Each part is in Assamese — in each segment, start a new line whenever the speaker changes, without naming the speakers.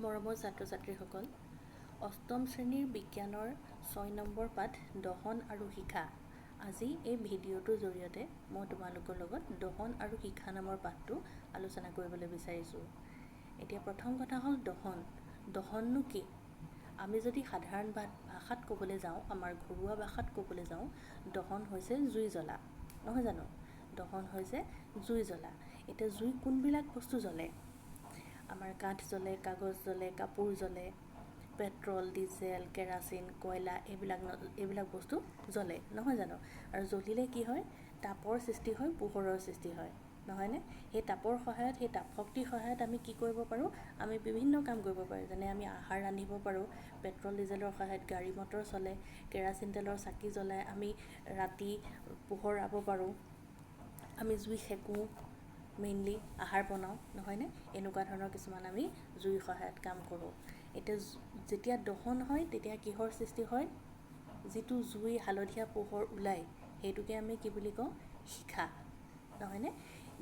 মৰমৰ ছাত্ৰ ছাত্ৰীসকল, অষ্টম শ্ৰেণীৰ বিজ্ঞানৰ ৬ নম্বৰ পাঠ দহন আৰু শিখা। আজি এই ভিডিঅ'টোৰ জৰিয়তে মই তোমালোকৰ লগত দহন আৰু শিখা নামৰ পাঠটো আলোচনা কৰিবলৈ বিচাৰিছোঁ। এতিয়া প্ৰথম কথা হ'ল দহন। দহননো কি? আমি যদি সাধাৰণ ভাষাত ক'বলৈ যাওঁ, আমাৰ ঘৰুৱা ভাষাত ক'বলৈ যাওঁ, দহন হৈছে জুই জ্বলা, নহয় জানো? দহন হৈছে জুই জ্বলা। এতিয়া জুই কোনবিলাক বস্তু জ্বলে? আমাৰ কাঠ জ্বলে, কাগজ জ্বলে, কাপোৰ জ্বলে, পেট্ৰল, ডিজেল, কেৰাচিন, কয়লা এইবিলাক বস্তু জ্বলে, নহয় জানো? আৰু জ্বলিলে কি হয়? তাপৰ সৃষ্টি হয়, পোহৰৰ সৃষ্টি হয়, নহয়নে? সেই তাপৰ সহায়ত, সেই তাপ শক্তিৰ সহায়ত আমি কি কৰিব পাৰোঁ? আমি বিভিন্ন কাম কৰিব পাৰোঁ। যেনে আমি আহাৰ ৰান্ধিব পাৰোঁ, পেট্ৰল ডিজেলৰ সহায়ত গাড়ী মটৰ চলে, কেৰাচিন তেলৰ চাকি জ্বলাই আমি ৰাতি পোহৰাব পাৰোঁ, আমি জুই সেকোঁ, মেইনলি আহাৰ বনাওঁ, নহয়নে? এনেকুৱা ধৰণৰ কিছুমান আমি জুইৰ সহায়ত কাম কৰোঁ। এতিয়া যেতিয়া দহন হয় তেতিয়া কিহৰ সৃষ্টি হয়? যিটো জুই হালধীয়া পোহৰ ওলায় সেইটোকে আমি কি বুলি কওঁ? শিখা, নহয়নে?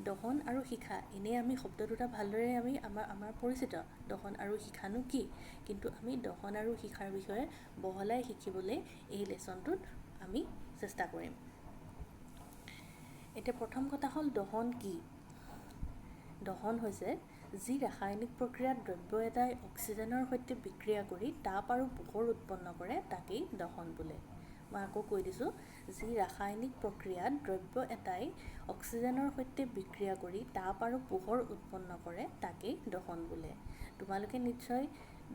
দহন আৰু শিখা, এনেই আমি শব্দ দুটা ভালদৰে আমাৰ পৰিচিত, দহন আৰু শিখানো কি? কিন্তু আমি দহন আৰু শিখাৰ বিষয়ে বহলাই শিকিবলৈ এই লেচনটোত আমি চেষ্টা কৰিম। এতিয়া প্ৰথম কথা হ'ল দহন কি? দহন হৈছে যি ৰাসায়নিক প্ৰক্ৰিয়াত দ্ৰব্য এটাই অক্সিজেনৰ সৈতে বিক্ৰিয়া কৰি তাপ আৰু পোহৰ উৎপন্ন কৰে তাকেই দহন বোলে। মই আকৌ কৈ দিছোঁ, যি ৰাসায়নিক প্ৰক্ৰিয়াত দ্ৰব্য এটাই অক্সিজেনৰ সৈতে বিক্ৰিয়া কৰি তাপ আৰু পোহৰ উৎপন্ন কৰে তাকেই দহন বোলে। তোমালোকে নিশ্চয়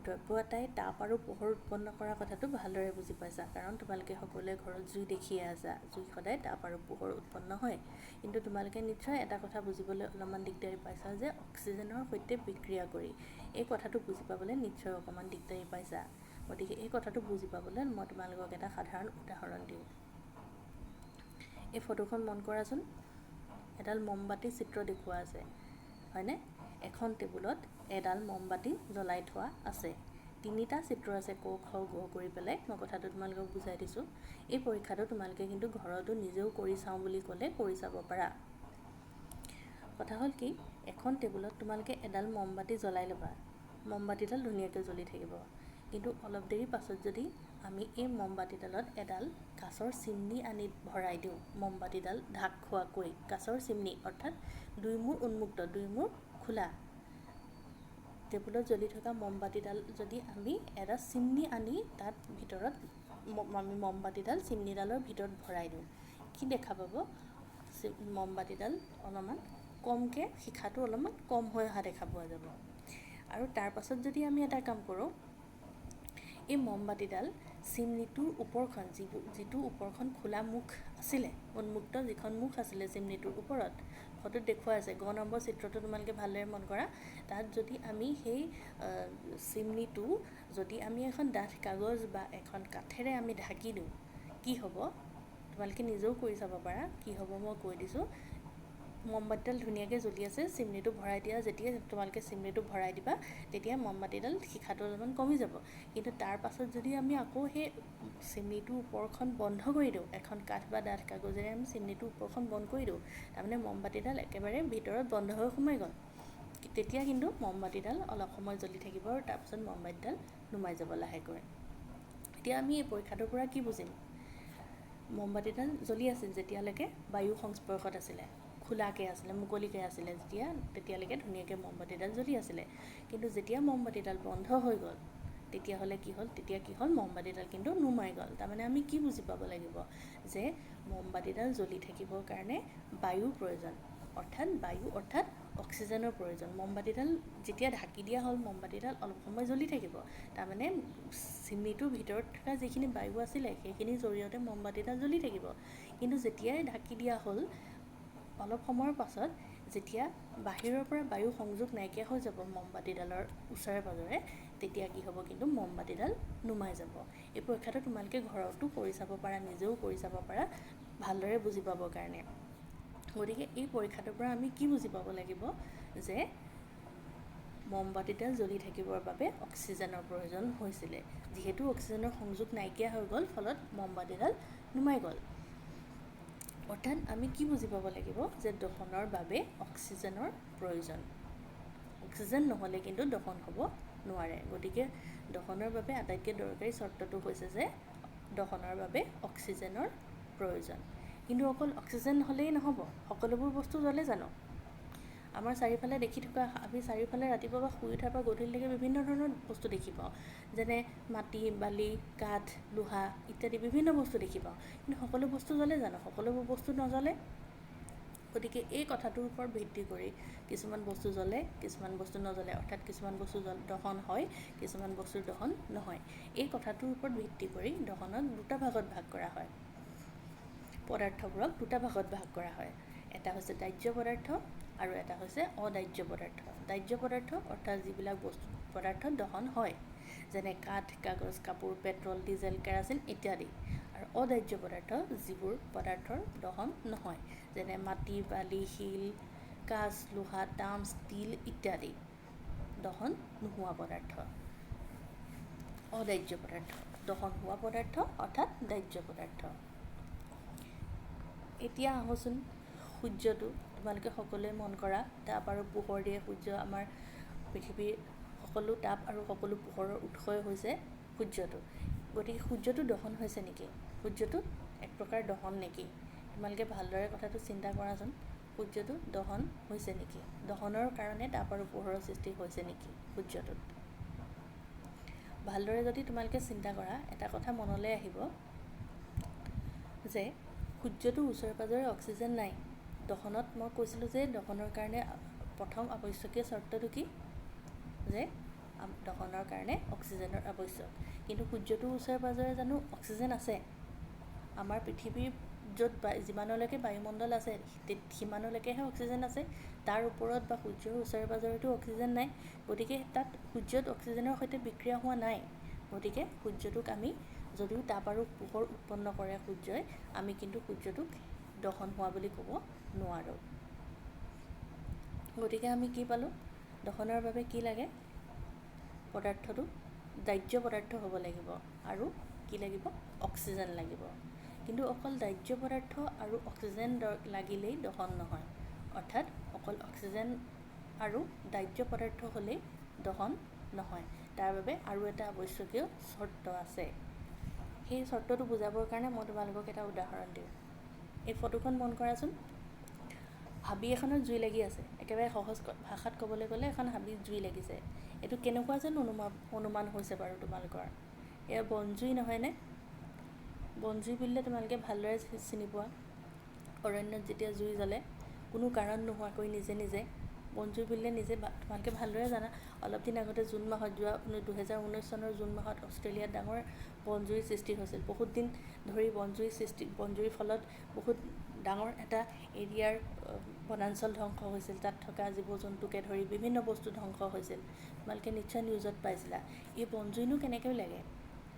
দ্ৰব্য এটাই তাপ আৰু পোহৰ উৎপন্ন কৰা কথাটো ভালদৰে বুজি পাইছা, কাৰণ তোমালোকে সকলোৱে ঘৰত জুই দেখিয়ে আছা, জুই সদায় তাপ আৰু পোহৰ উৎপন্ন হয়। কিন্তু তোমালোকে নিশ্চয় এটা কথা বুজিবলৈ অলপমান দিগদাৰী পাইছা যে অক্সিজেনৰ সৈতে বিক্ৰিয়া কৰি, এই কথাটো বুজি পাবলৈ নিশ্চয় অকণমান দিগদাৰী পাইছা। গতিকে এই কথাটো বুজি পাবলৈ মই তোমালোকক এটা সাধাৰণ উদাহৰণ দিওঁ। এই ফটোখন মন কৰাচোন, এডাল মমবাতি চিত্ৰ দেখুওৱা আছে, হয়নে? এখন টেবুলত এডাল মমবাতি জ্বলাই থোৱা আছে। 3টা চিত্ৰ আছে, ক, খ, গ কৰি পেলাই। মই কথাটো তোমালোকক বুজাই দিছোঁ। এই পৰীক্ষাটো তোমালোকে কিন্তু ঘৰতো নিজেও কৰি চাওঁ বুলি ক'লে কৰি চাব পাৰা। কথা হ'ল কি, এখন টেবুলত তোমালোকে এডাল মমবাতি জ্বলাই ল'বা, মমবাতিডাল ধুনীয়াকৈ জ্বলি থাকিব। কিন্তু অলপ দেৰি পাছত যদি আমি এই মমবাতিডালত এডাল কাঁচৰ চিমনি আনি ভৰাই দিওঁ, মমবাতিডাল ঢাক খোৱাকৈ, কাঁচৰ চিমনি অৰ্থাৎ দুই মূৰ উন্মুক্ত, দুই মূৰ খোলা, টেবুলত জ্বলি থকা মমবাতিডাল যদি আমি এটা চিমনি আনি তাত ভিতৰত আমি মমবাতিডাল চিমনিডালৰ ভিতৰত ভৰাই দিওঁ, কি দেখা পাব? মমবাতিডাল অলপমান কমকৈ, শিখাটো অলপমান কম হৈ অহা দেখা পোৱা যাব। আৰু তাৰ পাছত যদি আমি এটা কাম কৰোঁ, এই মমবাতিডাল চিমনিটোৰ ওপৰখন, যিটো ওপৰখন খোলা মুখ আছিলে, উন্মুক্ত যিখন মুখ আছিলে চিমনিটোৰ ওপৰত, ফটোত দেখুওৱা আছে, গ নম্বৰ চিত্ৰটো তোমালোকে ভালদৰে মন কৰা। তাত যদি আমি সেই চিমনিটো যদি আমি এখন ডাঠ কাগজ বা এখন কাঠেৰে আমি ঢাকি দিওঁ, কি হ'ব? তোমালোকে নিজেও কৰি চাব পাৰা। কি হ'ব মই কৈ দিছোঁ। মমবাতিডাল ধুনীয়াকৈ জ্বলি আছে, চিমনিটো ভৰাই দিয়া, যেতিয়া তোমালোকে চিমনিটো ভৰাই দিবা তেতিয়া মমবাতিডাল শিখাটো অলপমান কমি যাব। কিন্তু তাৰ পাছত যদি আমি আকৌ সেই চিমনিটোৰ ওপৰখন বন্ধ কৰি দিওঁ, এখন কাঠ বা ডাঠ কাগজেৰে আমি চিমনিটোৰ ওপৰখন বন্ধ কৰি দিওঁ, তাৰমানে মমবাতিডাল একেবাৰে ভিতৰত বন্ধ হৈ সোমাই গ'ল, তেতিয়া কিন্তু মমবাতিডাল অলপ সময় জ্বলি থাকিব আৰু তাৰপিছত মমবাতিডাল নুমাই যাব লাহেকৈ। এতিয়া আমি এই পৰীক্ষাটোৰ পৰা কি বুজিম? মমবাতিডাল জ্বলি আছিল যেতিয়ালৈকে বায়ু সংস্পৰ্শত আছিলে, খোলাকৈ আছিলে, মুকলিকৈ আছিলে, তেতিয়ালৈকে ধুনীয়াকৈ মমবাতিডাল জ্বলি আছিলে। কিন্তু যেতিয়া মমবাতিডাল বন্ধ হৈ গ'ল, তেতিয়াহ'লে কি হ'ল? মমবাতিডাল কিন্তু নুমাই গ'ল। তাৰমানে আমি কি বুজি পাব লাগিব? যে মমবাতিডাল জ্বলি থাকিবৰ কাৰণে বায়ুৰ প্ৰয়োজন, অৰ্থাৎ অক্সিজেনৰ প্ৰয়োজন। মমবাতিডাল যেতিয়া ঢাকি দিয়া হ'ল, মমবাতিডাল অলপ সময় জ্বলি থাকিব, তাৰমানে চিমনিটোৰ ভিতৰত থকা যিখিনি বায়ু আছিলে সেইখিনিৰ জৰিয়তে মমবাতিডাল জ্বলি থাকিব। কিন্তু যেতিয়াই ঢাকি দিয়া হ'ল, অলপ সময়ৰ পাছত যেতিয়া বাহিৰৰ পৰা বায়ু সংযোগ নাইকিয়া হৈ যাব মমবাতিডালৰ ওচৰে পাজৰে, তেতিয়া কি হ'ব? কিন্তু মমবাতিডাল নুমাই যাব। এই পৰীক্ষাটো তোমালোকে ঘৰতো কৰি চাব পাৰা, নিজেও কৰি চাব পাৰা, ভালদৰে বুজি পাবৰ কাৰণে। গতিকে এই পৰীক্ষাটোৰ পৰা আমি কি বুজি পাব লাগিব? যে মমবাতিডাল জ্বলি থাকিবৰ বাবে অক্সিজেনৰ প্ৰয়োজন হৈছিলে। যিহেতু অক্সিজেনৰ সংযোগ নাইকিয়া হৈ গ'ল, ফলত মমবাতিডাল নুমাই গ'ল। অৰ্থাৎ আমি কি বুজি পাব লাগিব? যে দহনৰ বাবে অক্সিজেনৰ প্ৰয়োজন। অক্সিজেন নহ'লে কিন্তু দহন হ'ব নোৱাৰে। গতিকে দহনৰ বাবে আটাইতকৈ দৰকাৰী চৰ্তটো হৈছে যে দহনৰ বাবে অক্সিজেনৰ প্ৰয়োজন। কিন্তু অকল অক্সিজেন হ'লেই নহ'ব, সকলোবোৰ বস্তু জ্বলে জানো? আমাৰ চাৰিওফালে দেখি থকা, আমি চাৰিওফালে ৰাতিপুৱা বা শুই উঠাৰ পৰা গধূলিলৈকে বিভিন্ন ধৰণৰ বস্তু দেখি পাওঁ, যেনে মাটি, বালি, কাঠ, লোহা ইত্যাদি বিভিন্ন বস্তু দেখি পাওঁ। কিন্তু সকলো বস্তু জ্বলে জানো? সকলোবোৰ বস্তু নজ্বলে। গতিকে এই কথাটোৰ ওপৰত ভিত্তি কৰি কিছুমান বস্তু জ্বলে, কিছুমান বস্তু নজ্বলে, অৰ্থাৎ কিছুমান বস্তু দহন হয়, কিছুমান বস্তুৰ দহন নহয়। এই কথাটোৰ ওপৰত ভিত্তি কৰি দহনক দুটা ভাগত ভাগ কৰা হয়। পদাৰ্থবোৰক দুটা ভাগত ভাগ কৰা হয়। এটা হৈছে দাহ্য পদাৰ্থ আৰু এটা হৈছে অদাহ্য পদাৰ্থ। দাহ্য পদাৰ্থ অৰ্থাৎ যিবিলাক পদাৰ্থ দহন হয়, যেনে কাঠ, কাগজ, কাপোৰ, পেট্ৰল, ডিজেল, কেৰাচিন ইত্যাদি। আৰু অদাহ্য পদাৰ্থ যিবোৰ পদাৰ্থৰ দহন নহয়, যেনে মাটি, বালি, শিল, কাঁচ, লোহা, তাম, ষ্টীল ইত্যাদি। দহন নোহোৱা পদাৰ্থ অদাহ্য পদাৰ্থ। দহন হোৱা পদাৰ্থ অৰ্থাৎ দাহ্য পদাৰ্থ। এতিয়া আহোচোন সূৰ্যটো। তোমালোকে সকলোৱে মন কৰা, তাপ আৰু পোহৰ দিয়ে সূৰ্য। আমাৰ পৃথিৱীৰ সকলো তাপ আৰু সকলো পোহৰৰ উৎসই হৈছে সূৰ্যটো। গতিকে সূৰ্যটো দহন হৈছে নেকি? সূৰ্যটো এক প্ৰকাৰ দহন নেকি? তোমালোকে ভালদৰে কথাটো চিন্তা কৰাচোন। সূৰ্যটো দহন হৈছে নেকি? দহনৰ কাৰণে তাপ আৰু পোহৰৰ সৃষ্টি হৈছে নেকি সূৰ্যটোত? ভালদৰে যদি তোমালোকে চিন্তা কৰা, এটা কথা মনলৈ আহিব যে সূৰ্যটোৰ ওচৰে পাঁজৰে অক্সিজেন নাই। দহনত মই কৈছিলোঁ যে দহনৰ কাৰণে প্ৰথম আৱশ্যকীয় চৰ্তটো কি? যে দহনৰ কাৰণে অক্সিজেনৰ আৱশ্যক। কিন্তু সূৰ্যটোৰ ওচৰে পাঁজৰে জানো অক্সিজেন আছে? আমাৰ পৃথিৱীৰ য'ত যিমানলৈকে বায়ুমণ্ডল আছে সিমানলৈকেহে অক্সিজেন আছে। তাৰ ওপৰত বা সূৰ্যৰ ওচৰে পাঁজৰেতো অক্সিজেন নাই। গতিকে তাত সূৰ্যত অক্সিজেনৰ সৈতে বিক্ৰিয়া হোৱা নাই। গতিকে সূৰ্যটোক আমি, যদিও তাপ আৰু পোহৰ উৎপন্ন কৰে সূৰ্যই, আমি কিন্তু সূৰ্যটোক দহন হোৱা বুলি ক'ব নোৱাৰোঁ। গতিকে আমি কি পালোঁ? দহনৰ বাবে কি লাগে? পদাৰ্থটো দাহ্য পদাৰ্থ হ'ব লাগিব আৰু কি লাগিব? অক্সিজেন লাগিব। কিন্তু অকল দাহ্য পদাৰ্থ আৰু অক্সিজেন লাগিলেই দহন নহয়। অৰ্থাৎ অকল অক্সিজেন আৰু দাহ্য পদাৰ্থ হ'লেই দহন নহয়। তাৰ বাবে আৰু এটা আৱশ্যকীয় চৰ্ত আছে। সেই চৰ্তটো বুজাবৰ কাৰণে মই তোমালোকক এটা উদাহৰণ দিওঁ। এই ফটোখন মন কৰাচোন। হাবি এখনত জুই লাগি আছে। একেবাৰে সহজ ভাষাত ক'বলৈ গ'লে এখন হাবিত জুই লাগিছে। এইটো কেনেকুৱা যেন অনুমান হৈছে বাৰু তোমালোকৰ? এয়া বনজুই নহয়নে? বনজুই বুলিলে তোমালোকে ভালদৰে চিনি পোৱা। অৰণ্যত যেতিয়া জুই জ্বলে, কোনো কাৰণ নোহোৱাকৈ নিজে নিজে, বনজুই বুলিলে নিজে তোমালোকে ভালদৰে জানা। অলপ দিন আগতে জুন মাহত, 2019 চনৰ জুন মাহত অষ্ট্ৰেলিয়াত ডাঙৰ বনজুইৰ সৃষ্টি হৈছিল। বহুত দিন ধৰি বনজুইৰ ফলত বহুত ডাঙৰ এটা এৰিয়াৰ বনাঞ্চল ধ্বংস হৈছিল। তাত থকা জীৱ জন্তুকে ধৰি বিভিন্ন বস্তু ধ্বংস হৈছিল। তোমালোকে নিশ্চয় নিউজত পাইছিলা। এই বনজুইনো কেনেকৈ লাগে?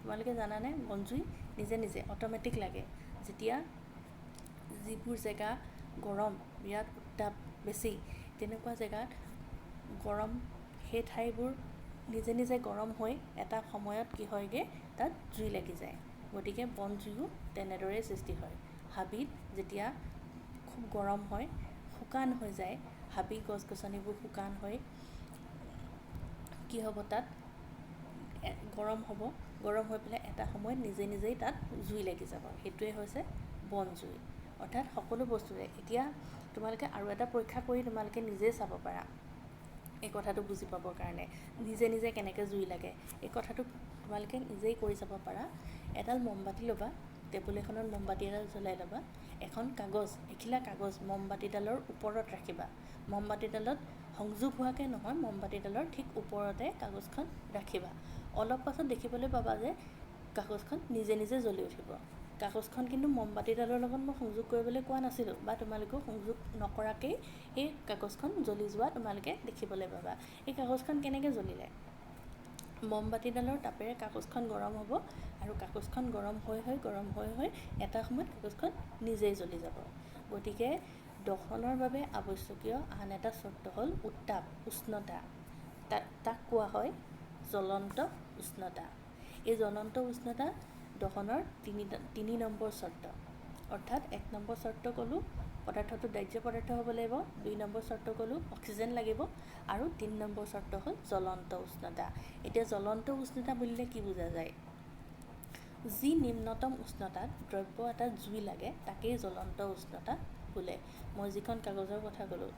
তোমালোকে জানানে? বনজুই নিজে নিজে অট'মেটিক লাগে। যেতিয়া যিবোৰ জেগা গৰম, বিৰাট উত্তাপ বেছি, তেনেকুৱা জেগাত গৰম, সেই ঠাইবোৰ নিজে নিজে গৰম হৈ এটা সময়ত কি হয়গৈ? তাত জুই লাগি যায়। গতিকে বনজুইও তেনেদৰেই সৃষ্টি হয়। হাবিত যেতিয়া খুব গৰম হয়, শুকান হৈ যায়, হাবি গছ গছনিবোৰ শুকান হৈ কি হ'ব? তাত গৰম হ'ব। গৰম হৈ পেলাই এটা সময়ত নিজে নিজেই তাত জুই লাগি যাব। সেইটোৱে হৈছে বনজুই। অৰ্থাৎ সকলো বস্তুৰে। এতিয়া তোমালোকে আৰু এটা পৰীক্ষা কৰি তোমালোকে নিজেই চাব পাৰা এই কথাটো বুজি পাবৰ কাৰণে। নিজে নিজে কেনেকৈ জুই লাগে এই কথাটো তোমালোকে নিজেই কৰি চাব পাৰা। এডাল মমবাতি ল'বা, টেবুল এখনত মমবাতি এডাল জ্বলাই ল'বা, এখন কাগজ, এখিলা কাগজ মমবাতিডালৰ ওপৰত ৰাখিবা। মমবাতিডালত সংযোগ হোৱাকৈ নহয়, মমবাতিডালৰ ঠিক ওপৰতে কাগজখন ৰাখিবা। অলপ পাছত দেখিবলৈ পাবা যে কাগজখন নিজে নিজে জ্বলি উঠিব। কাগজখন কিন্তু মমবাতিডালৰ লগত মই সংযোগ কৰিবলৈ কোৱা নাছিলোঁ, বা তোমালোকেও সংযোগ নকৰাকেই এই কাগজখন জ্বলি যোৱা তোমালোকে দেখিবলৈ পাবা। এই কাগজখন কেনেকৈ জ্বলিলে? মমবাতিডালৰ তাপেৰে কাগজখন গৰম হ'ব আৰু কাগজখন গৰম হৈ এটা সময়ত কাগজখন নিজেই জ্বলি যাব। গতিকে দহনৰ বাবে আৱশ্যকীয় আন এটা চৰ্ত হ'ল উত্তাপ, উষ্ণতা। তাক কোৱা হয় জ্বলন্ত উষ্ণতা। এই জ্বলন্ত উষ্ণতা দহনৰ তিনি নম্বৰ চৰ্ত। অৰ্থাৎ 1 নম্বৰ চৰ্ত ক'লোঁ পদাৰ্থটো দাহ্য পদাৰ্থ হ'ব লাগিব। 2 নম্বৰ চৰ্ত ক'লোঁ অক্সিজেন লাগিব আৰু 3 নম্বৰ চৰ্ত হ'ল জ্বলন্ত উষ্ণতা। এতিয়া জ্বলন্ত উষ্ণতা বুলিলে কি বুজা যায়? যি নিম্নতম উষ্ণতাত দ্ৰব্য এটা জুই লাগে তাকেই জ্বলন্ত উষ্ণতা বোলে। মই যিখন কাগজৰ কথা ক'লোঁ,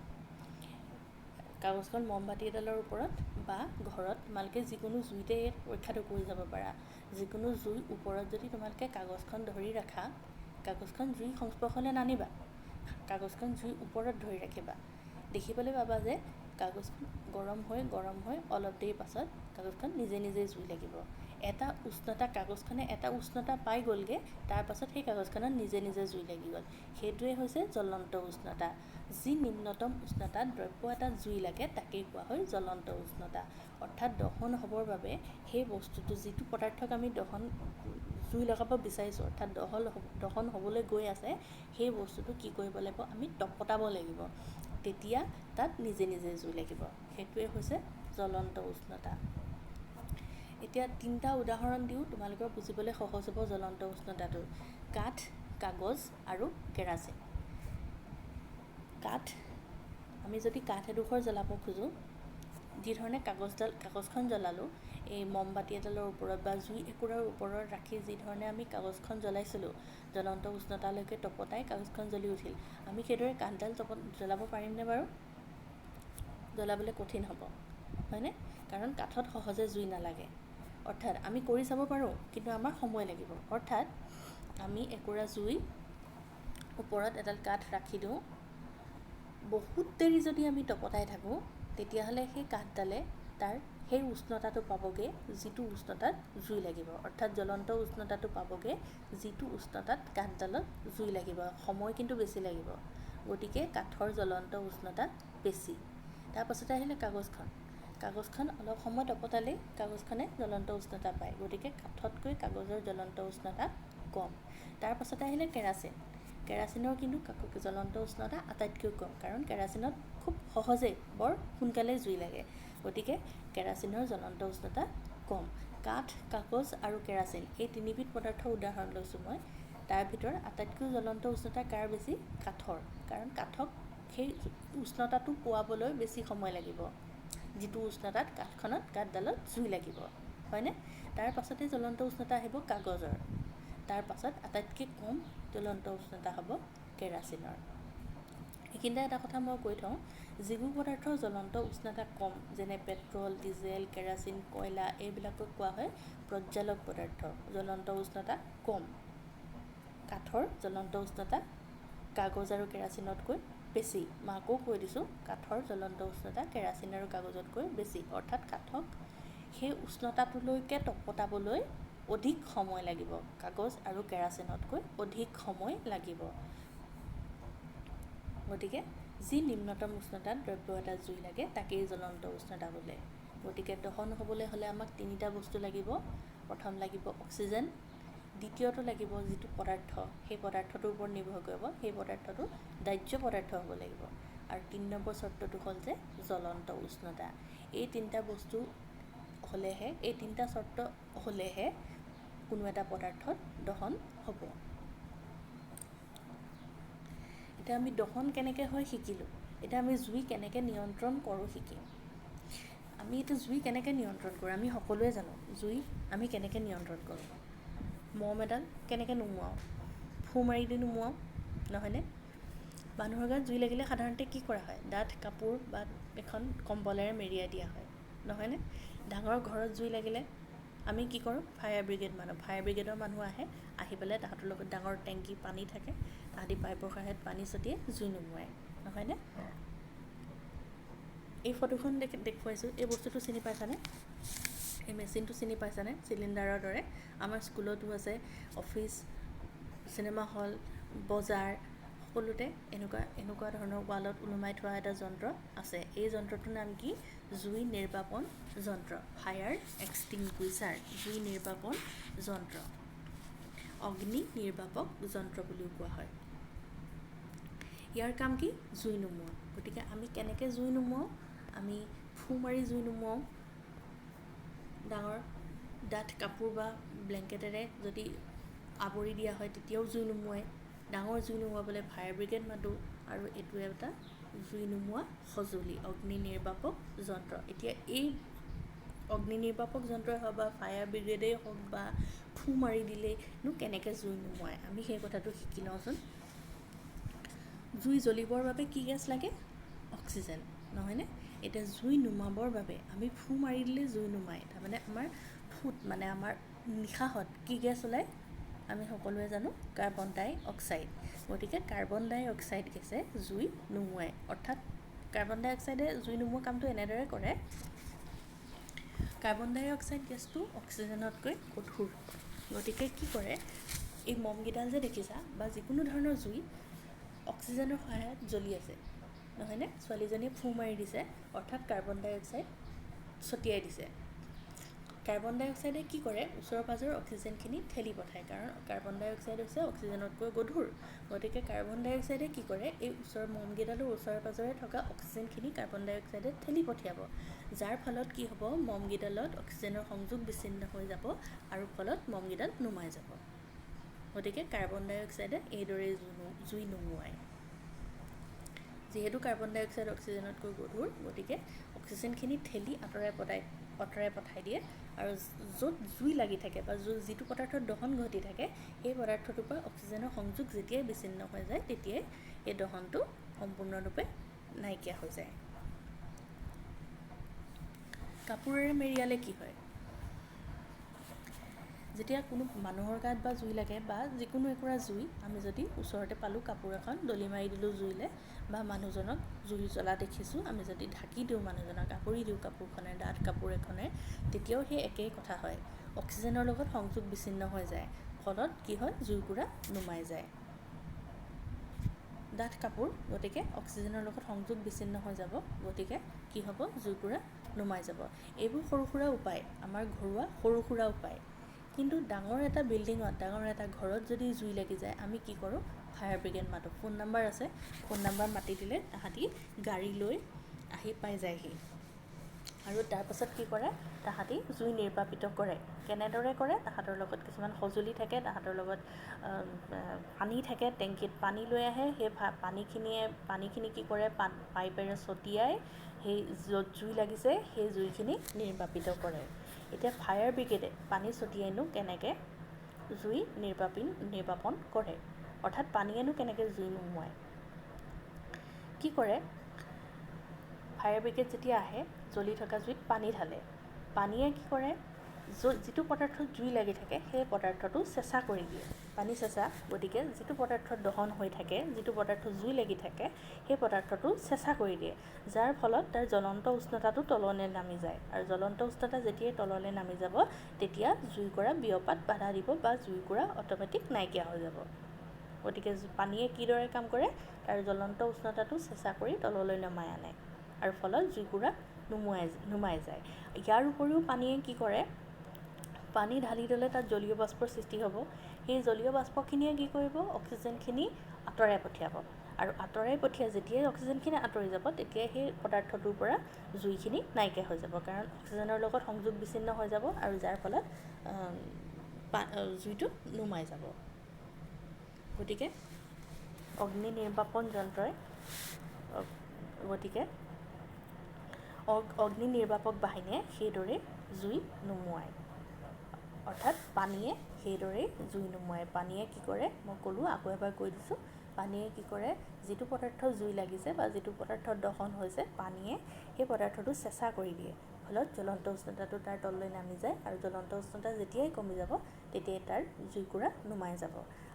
কাগজখন মমবাতি এডালৰ ওপৰত বা ঘৰত তোমালোকে যিকোনো জুইতে পৰীক্ষাটো কৰি যাব পাৰা। যিকোনো জুইৰ ওপৰত যদি তোমালোকে কাগজখন ধৰি ৰাখা, কাগজখন জুইৰ সংস্পৰ্শলৈ নানিবা, কাগজখন জুইৰ ওপৰত ধৰি ৰাখিবা, দেখিবলৈ পাবা যে কাগজখন গৰম হৈ অলপ দেৰি পাছত কাগজখন নিজে নিজে জুই লাগিব। এটা উষ্ণতা কাগজখনে এটা উষ্ণতা পাই গ'লগৈ, তাৰ পাছত সেই কাগজখনত নিজে নিজে জুই লাগি গ'ল। সেইটোৱে হৈছে জ্বলন্ত উষ্ণতা। যি নিম্নতম উষ্ণতাত দ্ৰব্য এটা জুই লাগে তাকেই কোৱা হয় জ্বলন্ত উষ্ণতা। অৰ্থাৎ দহন হ'বৰ বাবে সেই বস্তুটো যিটো পদাৰ্থক আমি জুই লগাব বিচাৰিছোঁ, অৰ্থাৎ দহন হ'বলৈ গৈ আছে, সেই বস্তুটো কি কৰিব লাগিব? আমি তপতাব লাগিব, তেতিয়া তাত নিজে নিজে জুই লাগিব। সেইটোৱে হৈছে জ্বলন্ত উষ্ণতা। এতিয়া 3টা উদাহৰণ দিওঁ, তোমালোকৰ বুজিবলৈ সহজ হ'ব জ্বলন্ত উষ্ণতাটো। কাঠ, কাগজ আৰু কেৰাচিন। কাঠ, আমি যদি কাঠ এডোখৰ জ্বলাব খোজোঁ, যিধৰণে কাগজখন জ্বলালোঁ, এই মমবাতি এডালৰ ওপৰত বা জুই একুৰাৰ ওপৰত ৰাখি যিধৰণে আমি কাগজখন জ্বলাইছিলোঁ, জ্বলন্ত উষ্ণতালৈকে তপতাই কাগজখন জ্বলি উঠিল, আমি সেইদৰে কাঠডাল জ্বলাব পাৰিমনে বাৰু? জ্বলাবলৈ কঠিন হ'ব, হয়নে? কাৰণ কাঠত সহজে জুই নালাগে। অৰ্থাৎ আমি কৰি চাব পাৰোঁ, কিন্তু আমাৰ সময় লাগিব। অৰ্থাৎ আমি একুৰা জুই ওপৰত এডাল কাঠ ৰাখি দিওঁ, বহুত দেৰি যদি আমি তপতাই থাকোঁ, তেতিয়াহ'লে সেই কাঠডালে তাৰ সেই উষ্ণতাটো পাবগৈ যিটো উষ্ণতাত জুই লাগিব। অৰ্থাৎ জ্বলন্ত উষ্ণতাটো পাবগৈ যিটো উষ্ণতাত কাঠডালত জুই লাগিব। সময় কিন্তু বেছি লাগিব, গতিকে কাঠৰ জ্বলন্ত উষ্ণতা বেছি। তাৰপাছতে আহিলে কাগজখন অলপ সময় তপতালেই কাগজখনে জ্বলন্ত উষ্ণতা পায়, গতিকে কাঠতকৈ কাগজৰ জ্বলন্ত উষ্ণতা কম। তাৰপাছতে আহিলে কেৰাচিনৰ কিন্তু জ্বলন্ত উষ্ণতা আটাইতকৈ কম, কাৰণ কেৰাচিনত খুব সহজেই বৰ সোনকালে জুই লাগে, গতিকে কেৰাচিনৰ জ্বলন্ত উষ্ণতা কম। কাঠ, কাগজ আৰু কেৰাচিন এই 3বিধ পদাৰ্থৰ উদাহৰণ লৈছোঁ মই। তাৰ ভিতৰত আটাইতকৈ জ্বলন্ত উষ্ণতা কাৰ বেছি? কাঠৰ, কাৰণ কাঠক সেই উষ্ণতাটো পোৱাবলৈ বেছি সময় লাগিব, যিটো উষ্ণতাত কাঠডালত জুই লাগিব, হয়নে? তাৰ পাছতে জ্বলন্ত উষ্ণতা আহিব কাগজৰ, তাৰ পাছত আটাইতকৈ কম জ্বলন্ত উষ্ণতা হ'ব কেৰাচিনৰ। এইখিনিতে এটা কথা মই কৈ থওঁ, যিবোৰ পদাৰ্থৰ জ্বলন্ত উষ্ণতা কম, যেনে পেট্ৰল, ডিজেল, কেৰাচিন, কয়লা, এইবিলাকক কোৱা হয় প্ৰজ্বালক পদাৰ্থ। জ্বলন্ত উষ্ণতা কম। কাঠৰ জ্বলন্ত উষ্ণতা কাগজ আৰু কেৰাচিনতকৈ বেছি। মই আকৌ কৈ দিছোঁ, কাঠৰ জ্বলন্ত উষ্ণতা কেৰাচিন আৰু কাগজতকৈ বেছি। অৰ্থাৎ কাঠক সেই উষ্ণতাটোলৈকে তপতাবলৈ অধিক সময় লাগিব, কাগজ আৰু কেৰাচিনতকৈ অধিক সময় লাগিব। গতিকে যি নিম্নতম উষ্ণতাত দ্ৰব্য এটা জুই লাগে তাকেই জ্বলন্ত উষ্ণতা বোলে। গতিকে দহন হ'বলৈ হ'লে আমাক 3টা বস্তু লাগিব। প্ৰথম লাগিব অক্সিজেন, দ্বিতীয়টো লাগিব যিটো পদাৰ্থ, সেই পদাৰ্থটোৰ ওপৰত নিৰ্ভৰ কৰিব, সেই পদাৰ্থটো দাহ্য পদাৰ্থ হ'ব লাগিব। আৰু 3 নম্বৰ চৰ্তটো হ'ল যে জ্বলন্ত উষ্ণতা। এই 3টা বস্তু হ'লেহে, এই 3টা চৰ্ত হ'লেহে কোনো এটা পদাৰ্থত দহন হ'ব। এতিয়া আমি দহন কেনেকৈ হয় শিকিলোঁ। এতিয়া আমি জুই কেনেকৈ নিয়ন্ত্ৰণ কৰোঁ শিকিম। আমি এতিয়া জুই কেনেকৈ নিয়ন্ত্ৰণ কৰোঁ আমি সকলোৱে জানো। জুই আমি কেনেকৈ নিয়ন্ত্ৰণ কৰোঁ? মম এডাল কেনেকৈ নুমুৱাওঁ? ফু মাৰি দি নুমুৱাওঁ, নহয়নে? মানুহৰ গাত জুই লাগিলে সাধাৰণতে কি কৰা হয়? ডাঠ কাপোৰ বা এখন কম্বলেৰে মেৰিয়াই দিয়া হয়, নহয়নে? ডাঙৰ ঘৰত জুই লাগিলে আমি কি কৰোঁ? ফায়াৰ ব্ৰিগেডৰ মানুহ আহি পেলাই তাহাঁতৰ লগত ডাঙৰ টেংকি পানী থাকে, তাহাঁতি পাইপৰ সহায়ত পানী ছটিয়াই জুই নুমুৱায়, নহয়নে? এই ফটোখন দেখুৱাইছোঁ, এই বস্তুটো চিনি পাইছানে? এই মেচিনটো চিনি পাইছানে? চিলিণ্ডাৰৰ দৰে আমাৰ স্কুলতো আছে, অফিচ, চিনেমা হল, বজাৰ, সকলোতে এনেকুৱা ধৰণৰ ৱালত ওলোমাই থোৱা এটা যন্ত্ৰ আছে। এই যন্ত্ৰটোৰ নাম কি? জুই নিৰ্বাপন যন্ত্ৰ, ফায়াৰ এক্সটিংগুইচাৰ, জুই নিৰ্বাপন যন্ত্ৰ, অগ্নি নিৰ্বাপক যন্ত্ৰ বুলিও কোৱা হয়। ইয়াৰ কাম কি? জুই নুমুওৱা। গতিকে আমি কেনেকৈ জুই নুমুৱাওঁ? আমি ফু মাৰি জুই নুমুৱাওঁ, ডাঙৰ ডাঠ কাপোৰ বা ব্লেংকেটেৰে যদি আৱৰি দিয়া হয় তেতিয়াও জুই নুমুৱাই, ডাঙৰ জুই নুমুৱাবলৈ ফায়াৰ ব্ৰিগেড মাতোঁ, আৰু এইটো এটা জুই নুমুৱা সঁজুলি, অগ্নি নিৰ্বাপক যন্ত্ৰ। এতিয়া এই অগ্নি নিৰ্বাপক যন্ত্ৰই হওক বা ফায়াৰ ব্ৰিগেডেই হওক বা ফু মাৰি দিলেইনো কেনেকৈ জুই নুমুৱায়, আমি সেই কথাটো শিকি লওঁচোন। জুই জ্বলিবৰ বাবে কি গেছ লাগে? অক্সিজেন, নহয়নে? এতিয়া জুই নুমাবৰ বাবে আমি ফু মাৰি দিলে জুই নুমায়, তাৰমানে আমাৰ ফুট মানে আমাৰ নিশাহত কি গেছ ওলায় আমি সকলোৱে জানো, কাৰ্বন ডাই অক্সাইড। গতিকে কাৰ্বন ডাই অক্সাইড গেছে জুই নুমুৱায়, অৰ্থাৎ কাৰ্বন ডাই অক্সাইডে জুই নুমুৱা কামটো এনেদৰে কৰে। কাৰ্বন ডাই অক্সাইড গেছটো অক্সিজেনতকৈ গধুৰ, গতিকে কি কৰে, এই মমকেইডাল যে দেখিছা বা যিকোনো ধৰণৰ জুই অক্সিজেনৰ সহায়ত জ্বলি আছে, নহয়নে? ছোৱালীজনীয়ে ফু মাৰি দিছে, অৰ্থাৎ কাৰ্বন ডাই অক্সাইড ছটিয়াই দিছে। কাৰ্বন ডাই অক্সাইডে কি কৰে, ওচৰৰ পাজৰৰ অক্সিজেনখিনি ঠেলি পঠায়, কাৰণ কাৰ্বন ডাই অক্সাইড হৈছে অক্সিজেনতকৈ গধুৰ। গতিকে কাৰ্বন ডাই অক্সাইডে কি কৰে, এই ওচৰৰ মমকেইডালৰ ওচৰে পাজৰে থকা অক্সিজেনখিনি কাৰ্বন ডাই অক্সাইডে ঠেলি পঠিয়াব, যাৰ ফলত কি হ'ব, মমকেইডালত অক্সিজেনৰ সংযোগ বিচ্ছিন্ন হৈ যাব আৰু ফলত মমকেইডাল নুমাই যাব। গতিকে কাৰ্বন ডাই অক্সাইডে এইদৰে জুই নুমুৱায়। যিহেতু কাৰ্বন ডাই অক্সাইড অক্সিজেনতকৈ গধুৰ, গতিকে অক্সিজেনখিনি ঠেলি আঁতৰাই পঠাই দিয়ে, আৰু য'ত জুই লাগি থাকে বা যিটো পদাৰ্থত দহন ঘটি থাকে, সেই পদাৰ্থটোৰ পৰা অক্সিজেনৰ সংযোগ যেতিয়াই বিচ্ছিন্ন হৈ যায়, তেতিয়াই এই দহনটো সম্পূৰ্ণৰূপে নাইকিয়া হৈ যায়। কাপোৰেৰে মেৰিয়ালে কি হয়? যেতিয়া কোনো মানুহৰ গাত বা জুই লাগে বা যিকোনো একুৰা জুই আমি যদি ওচৰতে পালোঁ, কাপোৰ এখন দলি মাৰি দিলোঁ জুইলে, বা মানুহজনক জুই জ্বলা দেখিছোঁ, আমি যদি ঢাকি দিওঁ, মানুহজনক আগুৰি দিওঁ কাপোৰখনে, ডাঠ কাপোৰ এখনে, তেতিয়াও সেই একেই কথা হয়, অক্সিজেনৰ লগত সংযোগ বিচ্ছিন্ন হৈ যায়, ফলত কি হয়, জুইকুৰা নুমাই যায়। ডাঠ কাপোৰ, গতিকে অক্সিজেনৰ লগত সংযোগ বিচ্ছিন্ন হৈ যাব, গতিকে কি হ'ব, জুইকুৰা নুমাই যাব। এইবোৰ সৰু সুৰা উপায়, আমাৰ ঘৰুৱা সৰু সুৰা উপায়। কিন্তু ডাঙৰ এটা বিল্ডিঙত, ডাঙৰ এটা ঘৰত যদি জুই লাগি যায়, আমি কি কৰোঁ, ফায়াৰ ব্ৰিগেড মাতোঁ। ফোন নাম্বাৰ আছে, ফোন নাম্বাৰ মাতি দিলে তাহাঁতি গাড়ী লৈ আহি পাই যায়হি, আৰু তাৰপাছত কি কৰে, তাহাঁতি জুই নিৰ্বাপিত কৰে। কেনেদৰে কৰে, তাহাঁতৰ লগত কিছুমান সঁজুলি থাকে, তাহাঁতৰ লগত পানী থাকে, টেংকিত পানী লৈ আহে, সেই পানীখিনি কি কৰে, পাইপেৰে ছটিয়াই সেই য'ত জুই লাগিছে সেই জুইখিনি নিৰ্বাপিত কৰে। এতিয়া ফায়াৰ ব্ৰিগেডে পানী ছটিয়াইনো কেনেকৈ জুই নিৰ্বাপন কৰে, অৰ্থাৎ পানীয়েনো কেনেকৈ জুই নুমুৱায়। কি কৰে, ফায়াৰ ব্ৰিগেড যেতিয়া আহে, জ্বলি থকা জুইত পানী ঢালে, পানীয়ে কি কৰে, যিটো পদাৰ্থত জুই লাগি থাকে সেই পদাৰ্থটো চেঁচা কৰি দিয়ে, পানী চেঁচা, গতিকে যিটো পদাৰ্থত দহন হৈ থাকে, যিটো পদাৰ্থত জুই লাগি থাকে, সেই পদাৰ্থটো চেঁচা কৰি দিয়ে, যাৰ ফলত তাৰ জ্বলন্ত উষ্ণতাটো তললৈ নামি যায়, আৰু জ্বলন্ত উষ্ণতা যেতিয়াই তললৈ নামি যাব, তেতিয়া জুইকুৰা বিয়পাত বাধা দিব বা জুইকুৰা অট'মেটিক নাইকিয়া হৈ যাব। গতিকে পানীয়ে কিদৰে কাম কৰে, তাৰ জ্বলন্ত উষ্ণতাটো চেঁচা কৰি তললৈ নমাই আনে, আৰু ফলত জুইকুৰা নুমাই যায়। ইয়াৰ উপৰিও পানীয়ে কি কৰে, পানী ঢালি দিলে তাত জলীয় বাষ্পৰ সৃষ্টি হ'ব, সেই জলীয় বাষ্পখিনিয়ে কি কৰিব, অক্সিজেনখিনি আঁতৰাই পঠিয়াব, আৰু যেতিয়াই অক্সিজেনখিনি আঁতৰি যাব, তেতিয়াই সেই পদাৰ্থটোৰ পৰা জুইখিনি নাইকিয়া হৈ যাব, কাৰণ অক্সিজেনৰ লগত সংযোগ বিচ্ছিন্ন হৈ যাব, আৰু যাৰ ফলত জুইটো নুমাই যাব। গতিকে অগ্নি নিৰ্বাপন যন্ত্ৰই অগ্নি নিৰ্বাপক বাহিনীয়ে সেইদৰে জুই নুমুৱায়, অৰ্থাৎ পানীয়ে সেইদৰেই জুই নুমুৱায়। পানীয়ে কি কৰে, মই ক'লোঁ, আকৌ এবাৰ কৈ দিছোঁ, পানীয়ে কি কৰে, যিটো পদাৰ্থত জুই লাগিছে বা যিটো পদাৰ্থত দহন হৈছে, পানীয়ে সেই পদাৰ্থটো চেঁচা কৰি দিয়ে, ফলত জ্বলন্ত উষ্ণতাটো তাৰ তললৈ নামি যায়, আৰু জ্বলন্ত উষ্ণতা যেতিয়াই কমি যাব, তেতিয়াই তাৰ জুইকুৰা নুমাই যাব।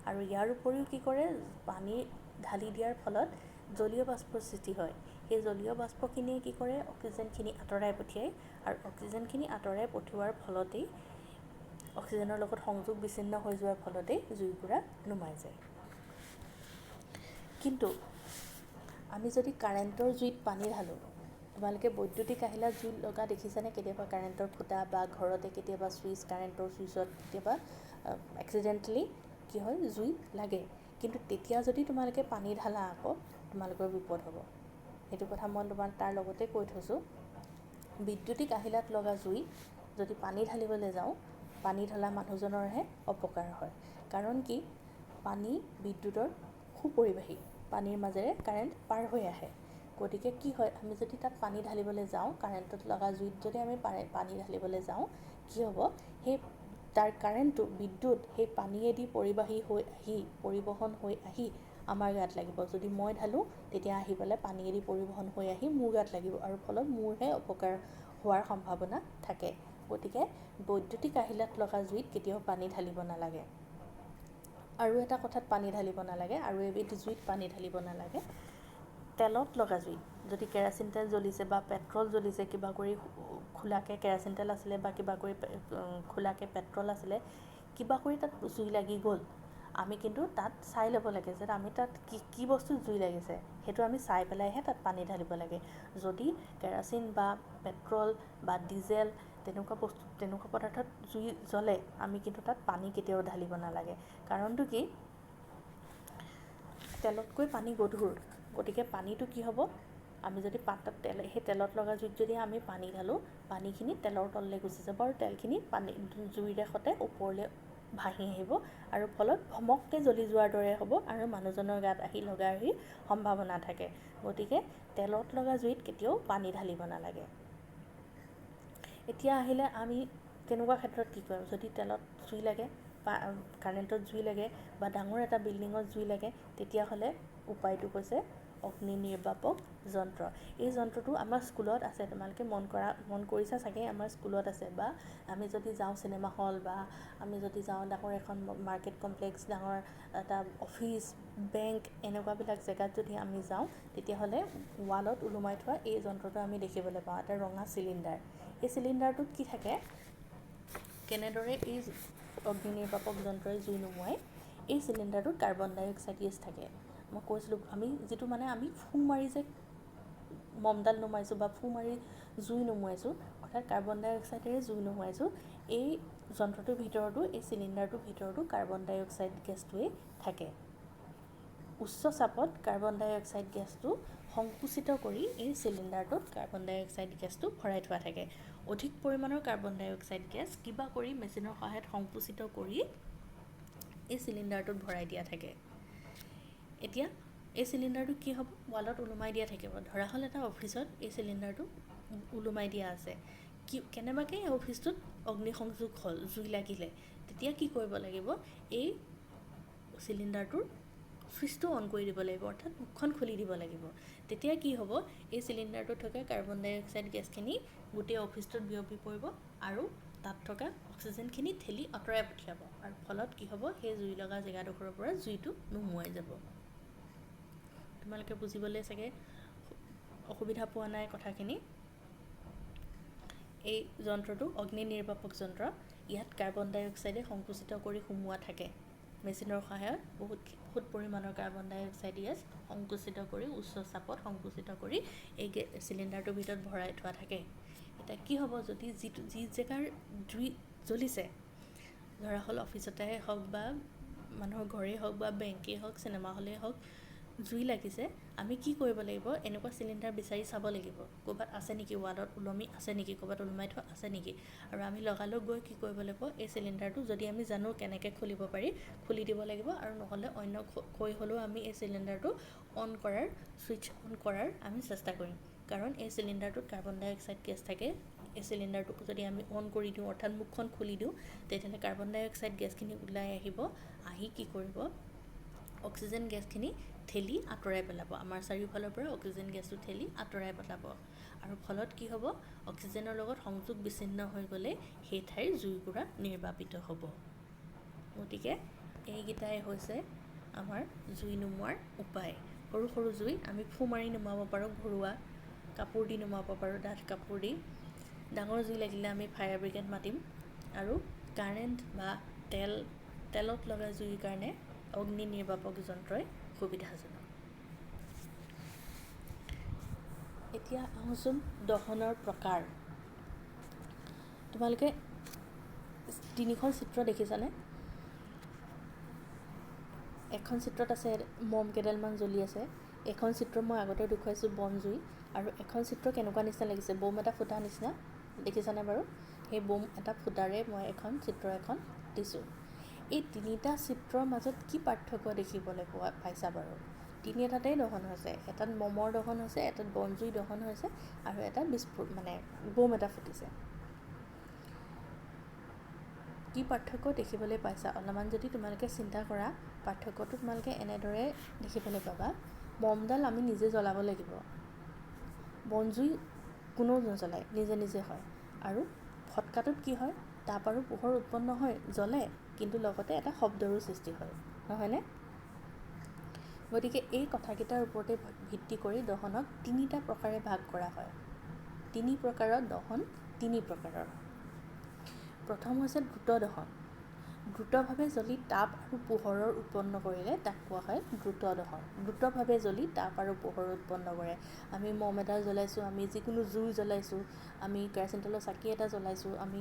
আৰু ইয়াৰ উপৰিও কি কৰে, পানী ঢালি দিয়াৰ ফলত জলীয় বাষ্পৰ সৃষ্টি হয়, সেই জলীয় বাষ্পখিনিয়ে কি কৰে, অক্সিজেনখিনি আঁতৰাই পঠিয়ায়, আৰু অক্সিজেনখিনি আঁতৰাই পঠিওৱাৰ ফলতেই, অক্সিজেনৰ লগত সংযোগ বিচ্ছিন্ন হৈ যোৱাৰ ফলতেই জুইকুৰা নুমাই যায়। কিন্তু আমি যদি কাৰেণ্টৰ জুইত পানী ঢালোঁ, তোমালোকে বৈদ্যুতিক আহিলাত জুই লগা দেখিছানে? কেতিয়াবা কাৰেণ্টৰ খুঁটা বা ঘৰতে কেতিয়াবা কাৰেণ্টৰ চুইচত কেতিয়াবা এক্সিডেণ্টেলি কি হয়, জুই লাগে, কিন্তু তেতিয়া যদি তোমালোকে পানী ঢালা, আকৌ তোমালোকৰ বিপদ হ'ব। সেইটো কথা মই তাৰ লগতে কৈ থৈছোঁ। বিদ্যুতিক আহিলাত লগা জুই যদি পানী ঢালিবলৈ যাওঁ, পানী ঢলা মানুহজনৰহে অপকাৰ হয়, কাৰণ কি, পানী বিদ্যুতৰ সুপৰিবাহী, পানীৰ মাজেৰে কাৰেণ্ট পাৰ হৈ আহে। গতিকে কি হয়, আমি যদি তাত পানী ঢালিবলৈ যাওঁ, কাৰেণ্টত লগা জুইত যদি আমি পানী ঢালিবলৈ যাওঁ, কি হ'ব, সেই তাৰ কাৰেণ্টটো, বিদ্যুৎ সেই পানীয়েদি পৰিবহণ হৈ আহি আমাৰ গাত লাগিব। যদি মই ঢালোঁ, তেতিয়া আহি পেলাই পানীয়েদি পৰিবহণ হৈ আহি মোৰ গাত লাগিব, আৰু ফলত মোৰহে অপকাৰ হোৱাৰ সম্ভাৱনা থাকে। গতিকে বৈদ্যুতিক আহিলাত লগা জুইত কেতিয়াও পানী ঢালিব নালাগে। আৰু এটা কথাত পানী ঢালিব নালাগে, আৰু এবিধ জুইত পানী ঢালিব নালাগে, তেলত লগা জুইত। যদি কেৰাচিন তেল জ্বলিছে বা পেট্ৰল জ্বলিছে, কিবা কৰি খোলাকৈ কেৰাচিন তেল আছিলে বা কিবা কৰি খোলাকৈ পেট্ৰল আছিলে, কিবা কৰি তাত জুই লাগি গ'ল, আমি কিন্তু তাত চাই ল'ব লাগে যে আমি তাত কি বস্তু জুই লাগিছে, সেইটো আমি চাই পেলাইহে তাত পানী ঢালিব লাগে। যদি কেৰাচিন বা পেট্ৰল বা ডিজেল তেনেকুৱা পদাৰ্থত জুই জ্বলে, আমি কিন্তু তাত পানী কেতিয়াও ঢালিব নালাগে। কাৰণটো কি, তেলতকৈ পানী গধুৰ। গতিকে পানীটো কি হ'ব, আমি যদি সেই তেলত লগা জুইত যদি আমি পানী ঢালোঁ, পানীখিনি তেলৰ তললৈ গুচি যাব, আৰু তেলখিনি জুইৰে সতে ওপৰলৈ ভাহি আহিব, আৰু ফলত ভমককৈ জ্বলি যোৱাৰ দৰে হ'ব, আৰু মানুহজনৰ গাত আহি লগাৰ সম্ভাৱনা থাকে। গতিকে তেলত লগা জুইত কেতিয়াও পানী ঢালিব নালাগে। এতিয়া আহিলে আমি তেনেকুৱা ক্ষেত্ৰত কি কৰিম, যদি তেলত জুই লাগে, কাৰেণ্টত জুই লাগে, বা ডাঙৰ এটা বিল্ডিঙত জুই লাগে, তেতিয়াহ'লে উপায়টো হৈছে অগ্নি নিৰ্বাপক যন্ত্ৰ। এই যন্ত্ৰটো আমাৰ স্কুলত আছে, তোমালোকে মন কৰিছা চাগে, আমাৰ স্কুলত আছে। বা আমি যদি যাওঁ চিনেমা হল, বা আমি যদি যাওঁ ডাঙৰ এখন মাৰ্কেট কমপ্লেক্স, ডাঙৰ এটা অফিচ, বেংক, এনেকুৱাবিলাক জেগাত যদি আমি যাওঁ, তেতিয়াহ'লে ৱালত ওলোমাই থোৱা এই যন্ত্ৰটো আমি দেখিবলৈ পাওঁ, এটা ৰঙা চিলিণ্ডাৰ। এই চিলিণ্ডাৰটোত কি থাকে, কেনেদৰে এই অগ্নি নিৰ্বাপক যন্ত্ৰই জুই নুমুৱাই, এই চিলিণ্ডাৰটোত কাৰ্বন ডাই অক্সাইড গেছ থাকে। মই কৈছিলোঁ, আমি ফু মাৰি যে মমডাল নুমাইছোঁ বা ফু মাৰি জুই নুমুৱাইছোঁ, অৰ্থাৎ কাৰ্বন ডাই অক্সাইডেৰে জুই নুমুৱাইছোঁ, এই যন্ত্ৰটোৰ ভিতৰতো, এই চিলিণ্ডাৰটোৰ ভিতৰতো কাৰ্বন ডাই অক্সাইড গেছটোৱেই থাকে। উচ্চ চাপত কাৰ্বন ডাই অক্সাইড গেছটো সংকুচিত কৰি এই চিলিণ্ডাৰটোত কাৰ্বন ডাই অক্সাইড গেছটো ভৰাই থোৱা থাকে। অধিক পৰিমাণৰ কাৰ্বন ডাই অক্সাইড গেছ কিবা কৰি মেচিনৰ সহায়ত সংকুচিত কৰি এই চিলিণ্ডাৰটোত ভৰাই দিয়া থাকে। এতিয়া এই চিলিণ্ডাৰটো কি হ'ব, ৱালত ওলোমাই দিয়া থাকিব। ধৰা হ'ল এটা অফিচত এই চিলিণ্ডাৰটো ওলোমাই দিয়া আছে, কেনেবাকৈ এই অফিচটোত অগ্নিসংযোগ হ'ল, জুই লাগিলে, তেতিয়া কি কৰিব লাগিব, এই চিলিণ্ডাৰটোৰ চুইচটো অন কৰি দিব লাগিব, অৰ্থাৎ মুখখন খুলি দিব লাগিব। তেতিয়া কি হ'ব, এই চিলিণ্ডাৰটোত থকা কাৰ্বন ডাই অক্সাইড গেছখিনি গোটেই অফিচটোত বিয়পি পৰিব, আৰু তাত থকা অক্সিজেনখিনি ঠেলি আঁতৰাই পঠিয়াব, আৰু ফলত কি হ'ব, সেই জুই লগা জেগাডোখৰৰ পৰা জুইটো নুমুৱাই যাব। তোমালোকে বুজিবলৈ চাগে অসুবিধা পোৱা নাই কথাখিনি। এই যন্ত্ৰটো অগ্নি নিৰ্বাপক যন্ত্ৰ, ইয়াত কাৰ্বন ডাই অক্সাইডে সংকুচিত কৰি সুমুওৱা থাকে। মেচিনৰ সহায়ত বহুত পৰিমাণৰ কাৰ্বন ডাই অক্সাইড গেছ সংকুচিত কৰি, উচ্চ চাপত সংকুচিত কৰি এই চিলিণ্ডাৰটোৰ ভিতৰত ভৰাই থোৱা থাকে। এতিয়া কি হ'ব, যদি যি জেগাৰ জুই জ্বলিছে, ধৰা হ'ল অফিচতে হওক বা মানুহৰ ঘৰেই হওক বা বেংকেই হওক, চিনেমা হলেই হওক, জুই লাগিছে, আমি কি কৰিব লাগিব, এনেকুৱা চিলিণ্ডাৰ বিচাৰি চাব লাগিব, ক'ৰবাত আছে নেকি, ৱালত ওলমি আছে নেকি, ক'ৰবাত ওলমাই থোৱা আছে নেকি, আৰু আমি লগালগ গৈ কি কৰিব লাগিব, এই চিলিণ্ডাৰটো যদি আমি জানো কেনেকৈ খুলিব পাৰি, খুলি দিব লাগিব, আৰু নহ'লে অন্য কৈ হ'লেও আমি এই চিলিণ্ডাৰটো চুইচ অন কৰাৰ আমি চেষ্টা কৰিম। কাৰণ এই চিলিণ্ডাৰটোত কাৰ্বন ডাই অক্সাইড গেছ থাকে। এই চিলিণ্ডাৰটোক যদি আমি অন কৰি দিওঁ, অৰ্থাৎ মুখখন খুলি দিওঁ, তেতিয়াহ'লে কাৰ্বন ডাই অক্সাইড গেছখিনি ওলাই আহিব, আহি কি কৰিব, অক্সিজেন গেছখিনি ঠেলি আঁতৰাই পেলাব, আমাৰ চাৰিওফালৰ পৰা অক্সিজেন গেছটো ঠেলি আঁতৰাই পেলাব, আৰু ফলত কি হ'ব, অক্সিজেনৰ লগত সংযোগ বিচ্ছিন্ন হৈ গ'লে সেই ঠাইৰ জুইকুৰা নিৰ্বাপিত হ'ব। গতিকে এইকেইটাই হৈছে আমাৰ জুই নুমুৱাৰ উপায়। সৰু সৰু জুই আমি ফু মাৰি নুমাব পাৰোঁ, ঘৰুৱা কাপোৰ দি নুমাব পাৰোঁ, ডাঠ কাপোৰ দি। ডাঙৰ জুই লাগিলে আমি ফায়াৰ ব্ৰিগেড মাতিম, আৰু কাৰেণ্ট বা তেলত লগা জুইৰ কাৰণে অগ্নি নিৰ্বাপক যন্ত্ৰই সুবিধাজনক। এতিয়া আহোঁচোন দহনৰ প্ৰকাৰ। তোমালোকে 3খন চিত্ৰ দেখিছানে? এখন চিত্ৰত আছে মম কেইডালমান জ্বলি আছে, এখন চিত্ৰ মই আগতে দেখুৱাইছোঁ বনজুই, আৰু এখন চিত্ৰ কেনেকুৱা নিচিনা লাগিছে, বোম এটা ফুটা নিচিনা দেখিছানে বাৰু? সেই বোম এটা ফুটাৰে মই চিত্ৰ এখন দিছোঁ। এই 3টা চিত্ৰৰ মাজত কি পাৰ্থক্য দেখিবলৈ পাইছা বাৰু? এটাতেই দহন হৈছে, এটাত মমৰ দহন হৈছে, এটাত বনজুই দহন হৈছে আৰু এটা বোম এটা ফুটিছে। কি পাৰ্থক্য দেখিবলৈ পাইছা? অলপমান যদি তোমালোকে চিন্তা কৰা, পাৰ্থক্যটো তোমালোকে এনেদৰে দেখিবলৈ পাবা। মমডাল আমি নিজে জ্বলাব লাগিব, বনজুই কোনেও নজ্বলায়, নিজে নিজে হয়। আৰু ফটকাটোত কি হয়, তাপ আৰু পোহৰ উৎপন্ন হয়, জ্বলে, কিন্তু লগতে এটা শব্দৰো সৃষ্টি হয়, নহয়নে? গতিকে এই কথাকেইটাৰ ওপৰতে ভিত্তি কৰি দহনক 3টা প্ৰকাৰে ভাগ কৰা হয়। 3 প্ৰকাৰৰ দহন, 3 প্ৰকাৰৰ। প্ৰথম হৈছে দ্ৰুত দহন। দ্ৰুতভাৱে জ্বলি তাপ আৰু পোহৰৰ উৎপন্ন কৰিলে তাক কোৱা হয় দ্ৰুত দহন। দ্ৰুতভাৱে জ্বলি তাপ আৰু পোহৰ উৎপন্ন কৰে। আমি মম এটা জ্বলাইছোঁ, আমি যিকোনো জুই জ্বলাইছোঁ, আমি কেৰাচিন তেলৰ চাকি এটা জ্বলাইছোঁ, আমি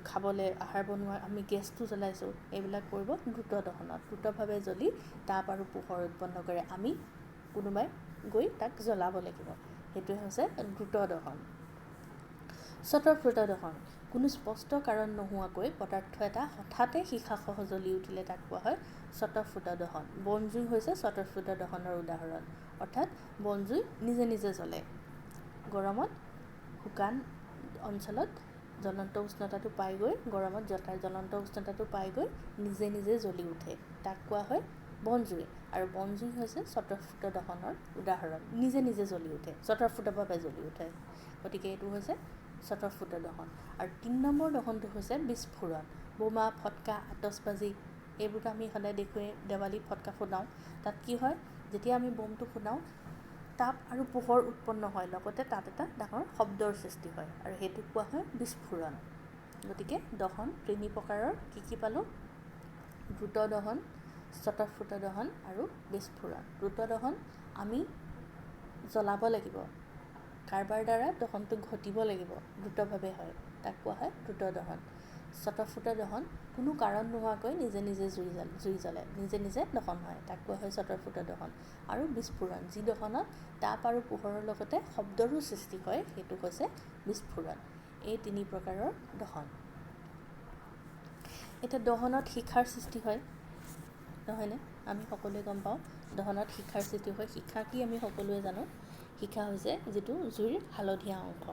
খাবলৈ আহাৰ বনোৱা আমি গেছটো জ্বলাইছোঁ, এইবিলাক কৰিব দ্ৰুত দহনত। দ্ৰুতভাৱে জ্বলি তাপ আৰু পোহৰ উৎপন্ন কৰে, আমি কোনোবাই গৈ তাক জ্বলাব লাগিব, সেইটোৱে হৈছে দ্ৰুত দহন। স্বতঃস্ফূৰ্ত দহন। কোনো স্পষ্ট কাৰণ নোহোৱাকৈ পদাৰ্থ এটা হঠাতে সীসাসহ জ্বলি উঠিলে তাক কোৱা হয় স্বতঃস্ফূৰ্ত দহন। বনজুই হৈছে স্বতঃস্ফূৰ্ত দহনৰ উদাহৰণ, অৰ্থাৎ বনজুই নিজে নিজে জ্বলে। গৰমত শুকান অঞ্চলত জ্বলন্ত উষ্ণতাটো পাই গৈ, গৰমত জ্বলন্ত উষ্ণতাটো পাই গৈ নিজে নিজে জ্বলি উঠে, তাক কোৱা হয় বনজুই। আৰু বনজুই হৈছে স্বতঃস্ফূৰ্ত দহনৰ উদাহৰণ, নিজে নিজে জ্বলি উঠে, স্বতঃস্ফূৰ্তভাৱে জ্বলি উঠে। গতিকে এইটো হৈছে স্বতঃস্ফূৰ্ত দহন। আৰু 3 নম্বৰ দহনটো হৈছে বিস্ফোৰণ। বোমা, ফটকা, আতচবাজি এইবোৰতো আমি সদায় দেখোৱেই, দেৱালীত ফটকা ফুটাওঁ। তাত কি হয়, যেতিয়া আমি বোমটো ফুটাওঁ, তাপ আৰু পোহৰ উৎপন্ন হয়, লগতে তাত এটা ডাঙৰ শব্দৰ সৃষ্টি হয়, আৰু সেইটো কোৱা হয় বিস্ফোৰণ। গতিকে দহন 3 প্ৰকাৰৰ কি পালোঁ? দ্ৰুত দহন, স্বতঃস্ফূৰ্ত দহন আৰু বিস্ফোৰণ। দ্ৰুত দহন আমি জ্বলাব লাগিব, কাৰোবাৰ দ্বাৰা দহনটো ঘটিব লাগিব, দ্ৰুতভাৱে হয়, তাক কোৱা হয় দ্ৰুত দহন। স্বতঃস্ফূৰ্ত দহন কোনো কাৰণ নোহোৱাকৈ নিজে নিজে জুই জ্বলে, নিজে নিজে দহন হয়, তাক কোৱা হয় স্বতঃস্ফূৰ্ত দহন। আৰু বিস্ফোৰণ, যি দহনত তাপ আৰু পোহৰৰ লগতে শব্দৰো সৃষ্টি হয়, সেইটো হৈছে বিস্ফোৰণ। এই 3 প্ৰকাৰৰ দহন। এতিয়া দহনত শিখাৰ সৃষ্টি হয়, নহয়নে? আমি সকলোৱে গম পাওঁ দহনত শিখাৰ সৃষ্টি হয়। শিখা কি আমি সকলোৱে জানো। শিখা হৈছে যিটো জুইৰ হালধীয়া অংশ,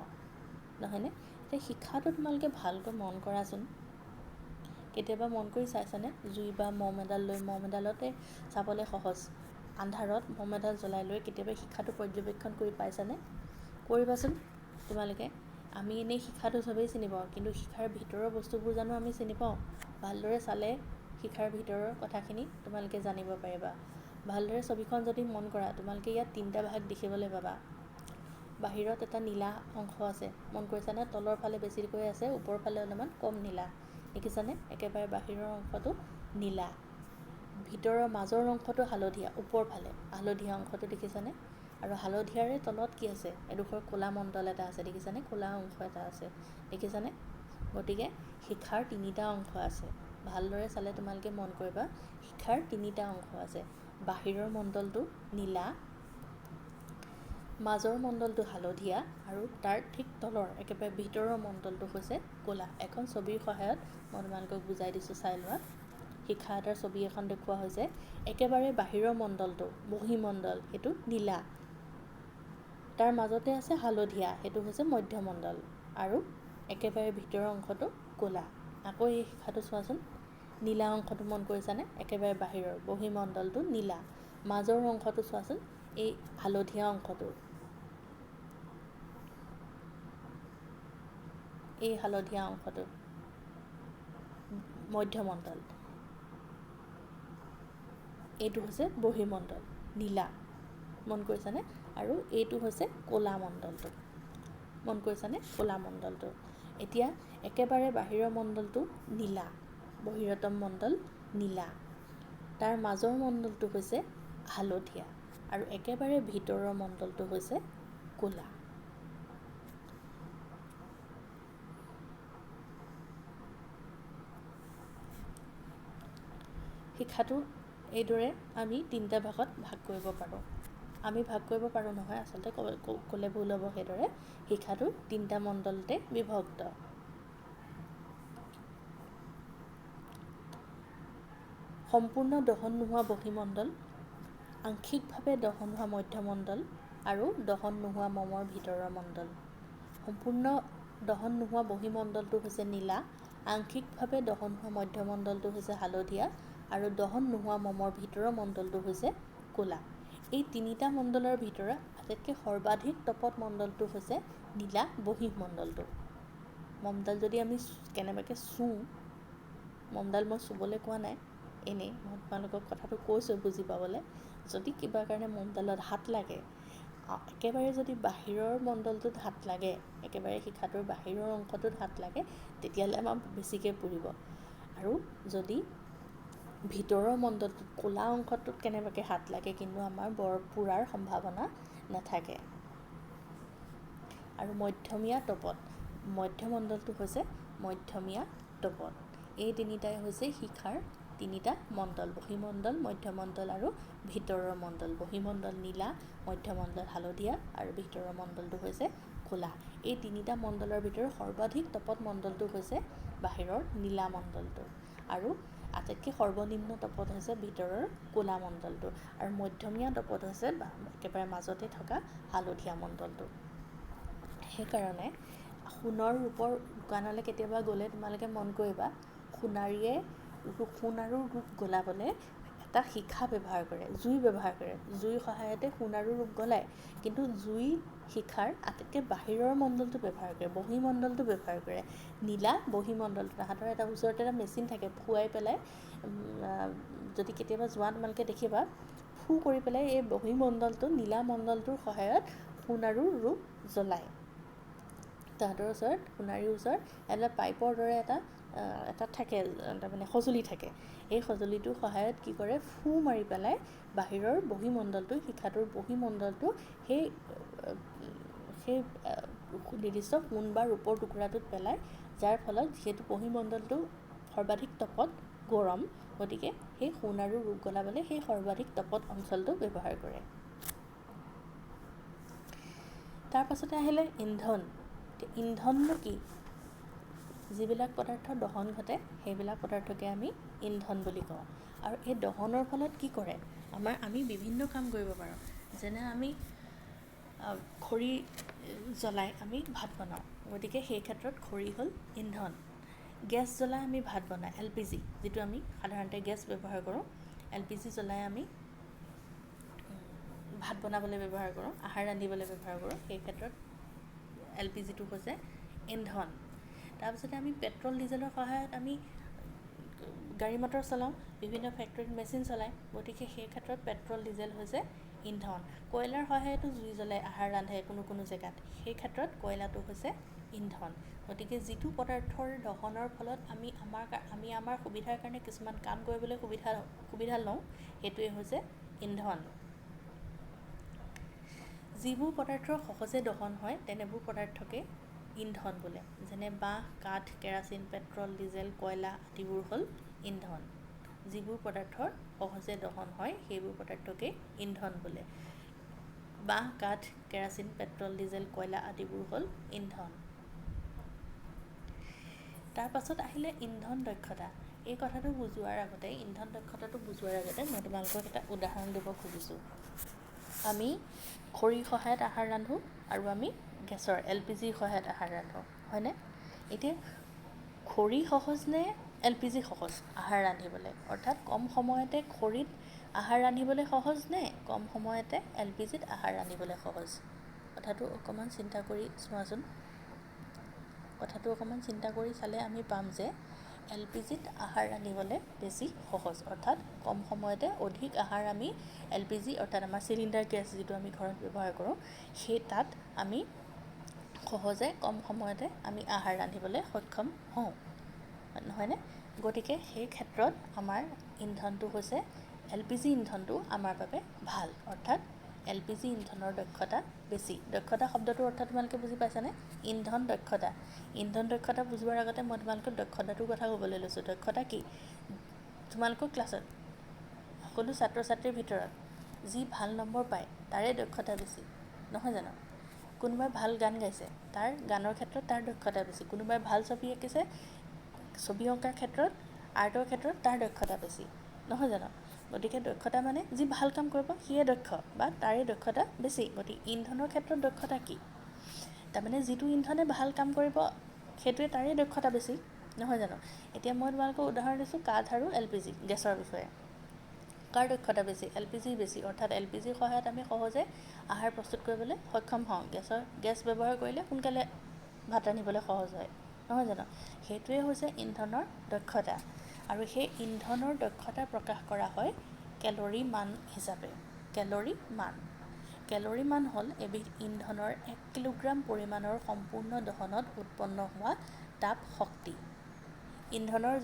নহয়নে? এতিয়া শিখাটো তোমালোকে ভালকৈ মন কৰাচোন। কেতিয়াবা মন কৰি চাইছানে? জুই বা মম এডাল লৈ, মম এডালতে চাবলৈ সহজ, আন্ধাৰত মম এডাল জ্বলাই লৈ কেতিয়াবা শিখাটো পৰ্যবেক্ষণ কৰি পাইছানে? কৰিবাচোন তোমালোকে। আমি এনেই শিখাটো চবেই চিনি পাওঁ, কিন্তু শিখাৰ ভিতৰৰ বস্তুবোৰ জানো আমি চিনি পাওঁ? ভালদৰে চালে শিখাৰ ভিতৰৰ কথাখিনি তোমালোকে জানিব পাৰিবা। ভালদৰে ছবিখন যদি মন কৰা, তোমালোকে ইয়াত 3টা ভাগ দেখিবলৈ পাবা। বাহিৰত এটা নীলা অংশ আছে, মন কৰিছানে? তলৰ ফালে বেছিকৈ আছে, ওপৰৰ ফালে অলপমান কম নীলা, দেখিছানে? একেবাৰে বাহিৰৰ অংশটো নীলা, ভিতৰৰ মাজৰ অংশটো হালধীয়া, ওপৰ ফালে হালধীয়া অংশটো দেখিছানে? আৰু হালধীয়াৰে তলত কি আছে? এডোখৰ ক'লা মণ্ডল এটা আছে, দেখিছানে? ক'লা অংশ এটা আছে, দেখিছানে? গতিকে শিখাৰ 3টা অংশ আছে। ভালদৰে চালে তোমালোকে মন কৰিবা, শিখাৰ 3টা অংশ আছে। বাহিৰৰ মণ্ডলটো নীলা, মাজৰ মণ্ডলটো হালধীয়া, আৰু তাৰ ঠিক তলৰ একেবাৰে ভিতৰৰ মণ্ডলটো হৈছে ক'লা। এখন ছবিৰ সহায়ত মই তোমালোকক বুজাই দিছোঁ, চাই লোৱা। শিখা এটাৰ ছবি এখন দেখুওৱা হৈছে। একেবাৰে বাহিৰৰ মণ্ডলটো, বহিঃমণ্ডল, সেইটো নীলা, তাৰ মাজতে আছে হালধীয়া, সেইটো হৈছে মধ্যমণ্ডল, আৰু একেবাৰে ভিতৰৰ অংশটো ক'লা। আকৌ এই শিখাটো চোৱাচোন, নীলা অংশটো মন কৰিছানে? একেবাৰে বাহিৰৰ বহিঃমণ্ডলটো নীলা, মাজৰ অংশটো চোৱাচোন, এই হালধীয়া অংশটো, এই হালধীয়া অংশটো মধ্যমণ্ডল, এইটো হৈছে বহিঃমণ্ডল নীলা, মন কৰিছানে? আৰু এইটো হৈছে ক'লা মণ্ডলটো, মন কৰিছানে? ক'লা মণ্ডলটো। এতিয়া একেবাৰে বাহিৰৰ মণ্ডলটো নীলা, বহিৰতম মণ্ডল নীলা, তাৰ মাজৰ মণ্ডলটো হৈছে হালধীয়া, আৰু একেবাৰে ভিতৰৰ মণ্ডলটো হৈছে ক'লা। শিখাটো এইদৰে আমি 3টা ভাগত ভাগ কৰিব পাৰোঁ। আমি ভাগ কৰিব পাৰোঁ নহয়, আচলতে ক'লে ভুল হ'ব। সেইদৰে শিখাটো 3টা মণ্ডলতে বিভক্ত। সম্পূৰ্ণ দহন নোহোৱা বহিঃমণ্ডল, আংশিকভাৱে দহন হোৱা মধ্যমণ্ডল আৰু দহন নোহোৱা মমৰ ভিতৰৰ মণ্ডল। সম্পূৰ্ণ দহন নোহোৱা বহিমণ্ডলটো হৈছে নীলা, আংশিকভাৱে দহন হোৱা মধ্যমণ্ডলটো হৈছে হালধীয়া আৰু দহন নোহোৱা মমৰ ভিতৰৰ মণ্ডলটো হৈছে ক'লা। এই তিনিটা মণ্ডলৰ ভিতৰত আটাইতকৈ সৰ্বাধিক তপত মণ্ডলটো হৈছে নীলা বহিঃমণ্ডলটো। মমডাল যদি আমি কেনেবাকৈ চুওঁ, মমডাল মই চুবলৈ কোৱা নাই, এনেই মই তোমালোকক কথাটো কৈছোঁ বুজি পাবলৈ। যদি কিবা কাৰণে মমডালত হাত লাগে, একেবাৰে যদি বাহিৰৰ মণ্ডলটোত হাত লাগে, একেবাৰে শিখাটোৰ বাহিৰৰ অংশটোত হাত লাগে, তেতিয়াহ'লে আমাৰ বেছিকৈ পুৰিব। আৰু যদি ভিতৰৰ মণ্ডলটোত ক'লা অংশটোত কেনেবাকৈ হাত লাগে, কিন্তু আমাৰ বৰ পুৰাৰ সম্ভাৱনা নাথাকে। আৰু মধ্যমীয়া তপত, মধ্যমণ্ডলটো হৈছে মধ্যমীয়া তপত। এই তিনিটাই হৈছে শিখাৰ তিনিটা মণ্ডল, বহিমণ্ডল, মধ্যমণ্ডল আৰু ভিতৰৰ মণ্ডল। বহিমণ্ডল নীলা, মধ্যমণ্ডল হালধীয়া আৰু ভিতৰৰ মণ্ডলটো হৈছে ক'লা। এই তিনিটা মণ্ডলৰ ভিতৰত সৰ্বাধিক তপত মণ্ডলটো হৈছে বাহিৰৰ নীলা মণ্ডলটো আৰু আটাইতকৈ সৰ্বনিম্ন তপত হৈছে ভিতৰৰ ক'লা মণ্ডলটো আৰু মধ্যমীয়া তপত হৈছে একেবাৰে মাজতে থকা হালধীয়া মণ্ডলটো। সেইকাৰণে সোণৰ ৰূপৰ দোকানলৈ কেতিয়াবা গ'লে তোমালোকে মন কৰিবা, সোণাৰীয়ে সোণ আৰু ৰূপ গলাবলৈ এটা শিখা ব্যৱহাৰ কৰে, জুই ব্যৱহাৰ কৰে। জুইৰ সহায়তে সোণ আৰু ৰূপ গলায়, কিন্তু জুই শিখাৰ আটাইতকৈ বাহিৰৰ মণ্ডলটো ব্যৱহাৰ কৰে, বহিমণ্ডলটো ব্যৱহাৰ কৰে। নীলা বহিমণ্ডলটো, তাহাঁতৰ এটা ওচৰতে এটা মেচিন থাকে, ফুৱাই পেলাই যদি কেতিয়াবা যোৱা তোমালোকে দেখিবা, ফু কৰি পেলাই এই বহিমণ্ডলটো নীলা মণ্ডলটোৰ সহায়ত সোণ আৰু ৰূপ জ্বলায়। তাহাঁতৰ ওচৰত, সোণাৰীৰ ওচৰত এটা পাইপৰ দৰে এটা থাকে, তাৰমানে সঁজুলি থাকে। এই সঁজুলিটোৰ সহায়ত কি কৰে, ফু মাৰি পেলাই বাহিৰৰ বহিমণ্ডলটো, শিখাটোৰ বহিমণ্ডলটো সেই নিৰ্দিষ্ট সোণ বা ৰূপৰ টুকুৰাটোত পেলায়, যাৰ ফলত যিহেতু বহিমণ্ডলটো সৰ্বাধিক তপত গৰম, গতিকে সেই সোণ আৰু ৰূপ গলাবলৈ সেই সৰ্বাধিক তপত অঞ্চলটো ব্যৱহাৰ কৰে। তাৰ পাছতে আহিলে ইন্ধন। ইন্ধননো কি? যিবিলাক পদাৰ্থ দহন ঘটে সেইবিলাক পদাৰ্থকে আমি ইন্ধন বুলি কওঁ। আৰু এই দহনৰ ফলত কি কৰে, আমি বিভিন্ন কাম কৰিব পাৰোঁ। যেনে আমি খৰি জ্বলাই আমি ভাত বনাওঁ, গতিকে সেই ক্ষেত্ৰত খৰি হ'ল ইন্ধন। গেছ জ্বলাই আমি ভাত বনাওঁ, LPG, যিটো আমি সাধাৰণতে গেছ ব্যৱহাৰ কৰোঁ, LPG জ্বলাই আমি ভাত বনাবলৈ ব্যৱহাৰ কৰোঁ, আহাৰ ৰান্ধিবলৈ ব্যৱহাৰ কৰোঁ, সেই ক্ষেত্ৰত LPGটো হৈছে ইন্ধন। তাৰপিছতে আমি পেট্ৰল ডিজেলৰ সহায়ত আমি গাড়ী মটৰ চলাওঁ, বিভিন্ন ফেক্টৰীত মেচিন চলায়, গতিকে সেই ক্ষেত্ৰত পেট্ৰল ডিজেল হৈছে ইন্ধন। কয়লাৰ সহায়তো জুই জ্বলাই আহাৰ ৰান্ধে কোনো জেগাত, সেই ক্ষেত্ৰত কয়লাটো হৈছে ইন্ধন। গতিকে যিটো পদাৰ্থৰ দহনৰ ফলত আমি আমাৰ সুবিধাৰ কাৰণে কিছুমান কাম কৰিবলৈ সুবিধা লওঁ, সেইটোৱে হৈছে ইন্ধন। যিবোৰ পদাৰ্থ সহজে দহন হয় তেনেবোৰ পদাৰ্থকে ইন্ধন বোলে। যেনে বাঁহ, কাঠ, কেৰাচিন, পেট্ৰল, ডিজেল, কয়লা আদিবোৰ হ'ল ইন্ধন। যিবোৰ পদাৰ্থৰ সহজে দহন হয় সেইবোৰ পদাৰ্থকে ইন্ধন বোলে। বাঁহ, কাঠ, কেৰাচিন, পেট্ৰল, ডিজেল, কয়লা আদিবোৰ হ'ল ইন্ধন। তাৰ পাছত আহিলে ইন্ধন দক্ষতা। এই কথাটো বুজোৱাৰ আগতে, ইন্ধন দক্ষতাটো বুজোৱাৰ আগতে মই তোমালোকক এটা উদাহৰণ দিব খুজিছোঁ। আমি খৰিৰ সহায়ত আহাৰ ৰান্ধোঁ আৰু আমি গেছৰ LPGৰ সহায়ত আহাৰ ৰান্ধোঁ, হয়নে? এতিয়া খৰি সহজ নে LPG সহজ আহাৰ ৰান্ধিবলৈ? অৰ্থাৎ কম সময়তে খৰিত আহাৰ ৰান্ধিবলৈ সহজ নে কম সময়তে LPGত আহাৰ ৰান্ধিবলৈ সহজ? কথাটো অকণমান চিন্তা কৰি চোৱাচোন। কথাটো অকণমান চিন্তা কৰি চালে আমি পাম যে LPGত আহাৰ ৰান্ধিবলৈ বেছি সহজ, অৰ্থাৎ কম সময়তে অধিক আহাৰ আমি LPG, অৰ্থাৎ আমাৰ চিলিণ্ডাৰ গেছ যিটো আমি ঘৰত ব্যৱহাৰ কৰোঁ, সেই তাত আমি সহজে কম সময়তে আমি আহাৰ ৰান্ধিবলৈ সক্ষম হওঁ, নহয়নে? গতিকে সেই ক্ষেত্ৰত আমাৰ ইন্ধনটো হৈছে, LPG ইন্ধনটো আমাৰ বাবে ভাল, অৰ্থাৎ LPG ইন্ধনৰ দক্ষতা বেছি। দক্ষতা শব্দটোৰ অৰ্থ তোমালোকে বুজি পাইছানে? ইন্ধন দক্ষতা। ইন্ধন দক্ষতা বুজোৱাৰ আগতে মই তোমালোকক দক্ষতাটোৰ কথা ক'বলৈ লৈছোঁ। দক্ষতা কি? তোমালোকৰ ক্লাছত সকলো ছাত্ৰ ছাত্ৰীৰ ভিতৰত যি ভাল নম্বৰ পায় তাৰে দক্ষতা বেছি, নহয় জানো? কোনোবাই ভাল গান গাইছে, তাৰ গানৰ ক্ষেত্ৰত তাৰ দক্ষতা বেছি। কোনোবাই ভাল ছবি আঁকিছে, ছবি অঁকাৰ ক্ষেত্ৰত, আৰ্টৰ ক্ষেত্ৰত তাৰ দক্ষতা বেছি, নহয় জানো? গতিকে দক্ষতা মানে যি ভাল কাম কৰিব সিয়ে দক্ষ বা তাৰে দক্ষতা বেছি। গতিকে ইন্ধনৰ ক্ষেত্ৰত দক্ষতা কি? তাৰমানে যিটো ইন্ধনে ভাল কাম কৰিব সেইটোৱে তাৰে দক্ষতা বেছি, নহয় জানো? এতিয়া মই তোমালোকক উদাহৰণ দিছোঁ কাঠ আৰু LPG গেছৰ বিষয়ে। কাৰ দক্ষতা বেছি? LPG বেছি, অৰ্থাৎ LPGৰ সহায়ত আমি সহজে আহাৰ প্ৰস্তুত কৰিবলৈ সক্ষম হওঁ। গেছ ব্যৱহাৰ কৰিলে সোনকালে ভাত ৰান্ধিবলৈ সহজ হয়, নহয় জানো? সেইটোৱে হৈছে ইন্ধনৰ দক্ষতা। আৰু সেই ইন্ধনৰ দক্ষতা প্ৰকাশ কৰা হয় কেলৰি মান হিচাপে। কেলৰি মান হ'ল এবিধ ইন্ধনৰ 1 কিলোগ্ৰাম পৰিমাণৰ সম্পূৰ্ণ দহনত উৎপন্ন হোৱা তাপ শক্তি। ইন্ধনৰ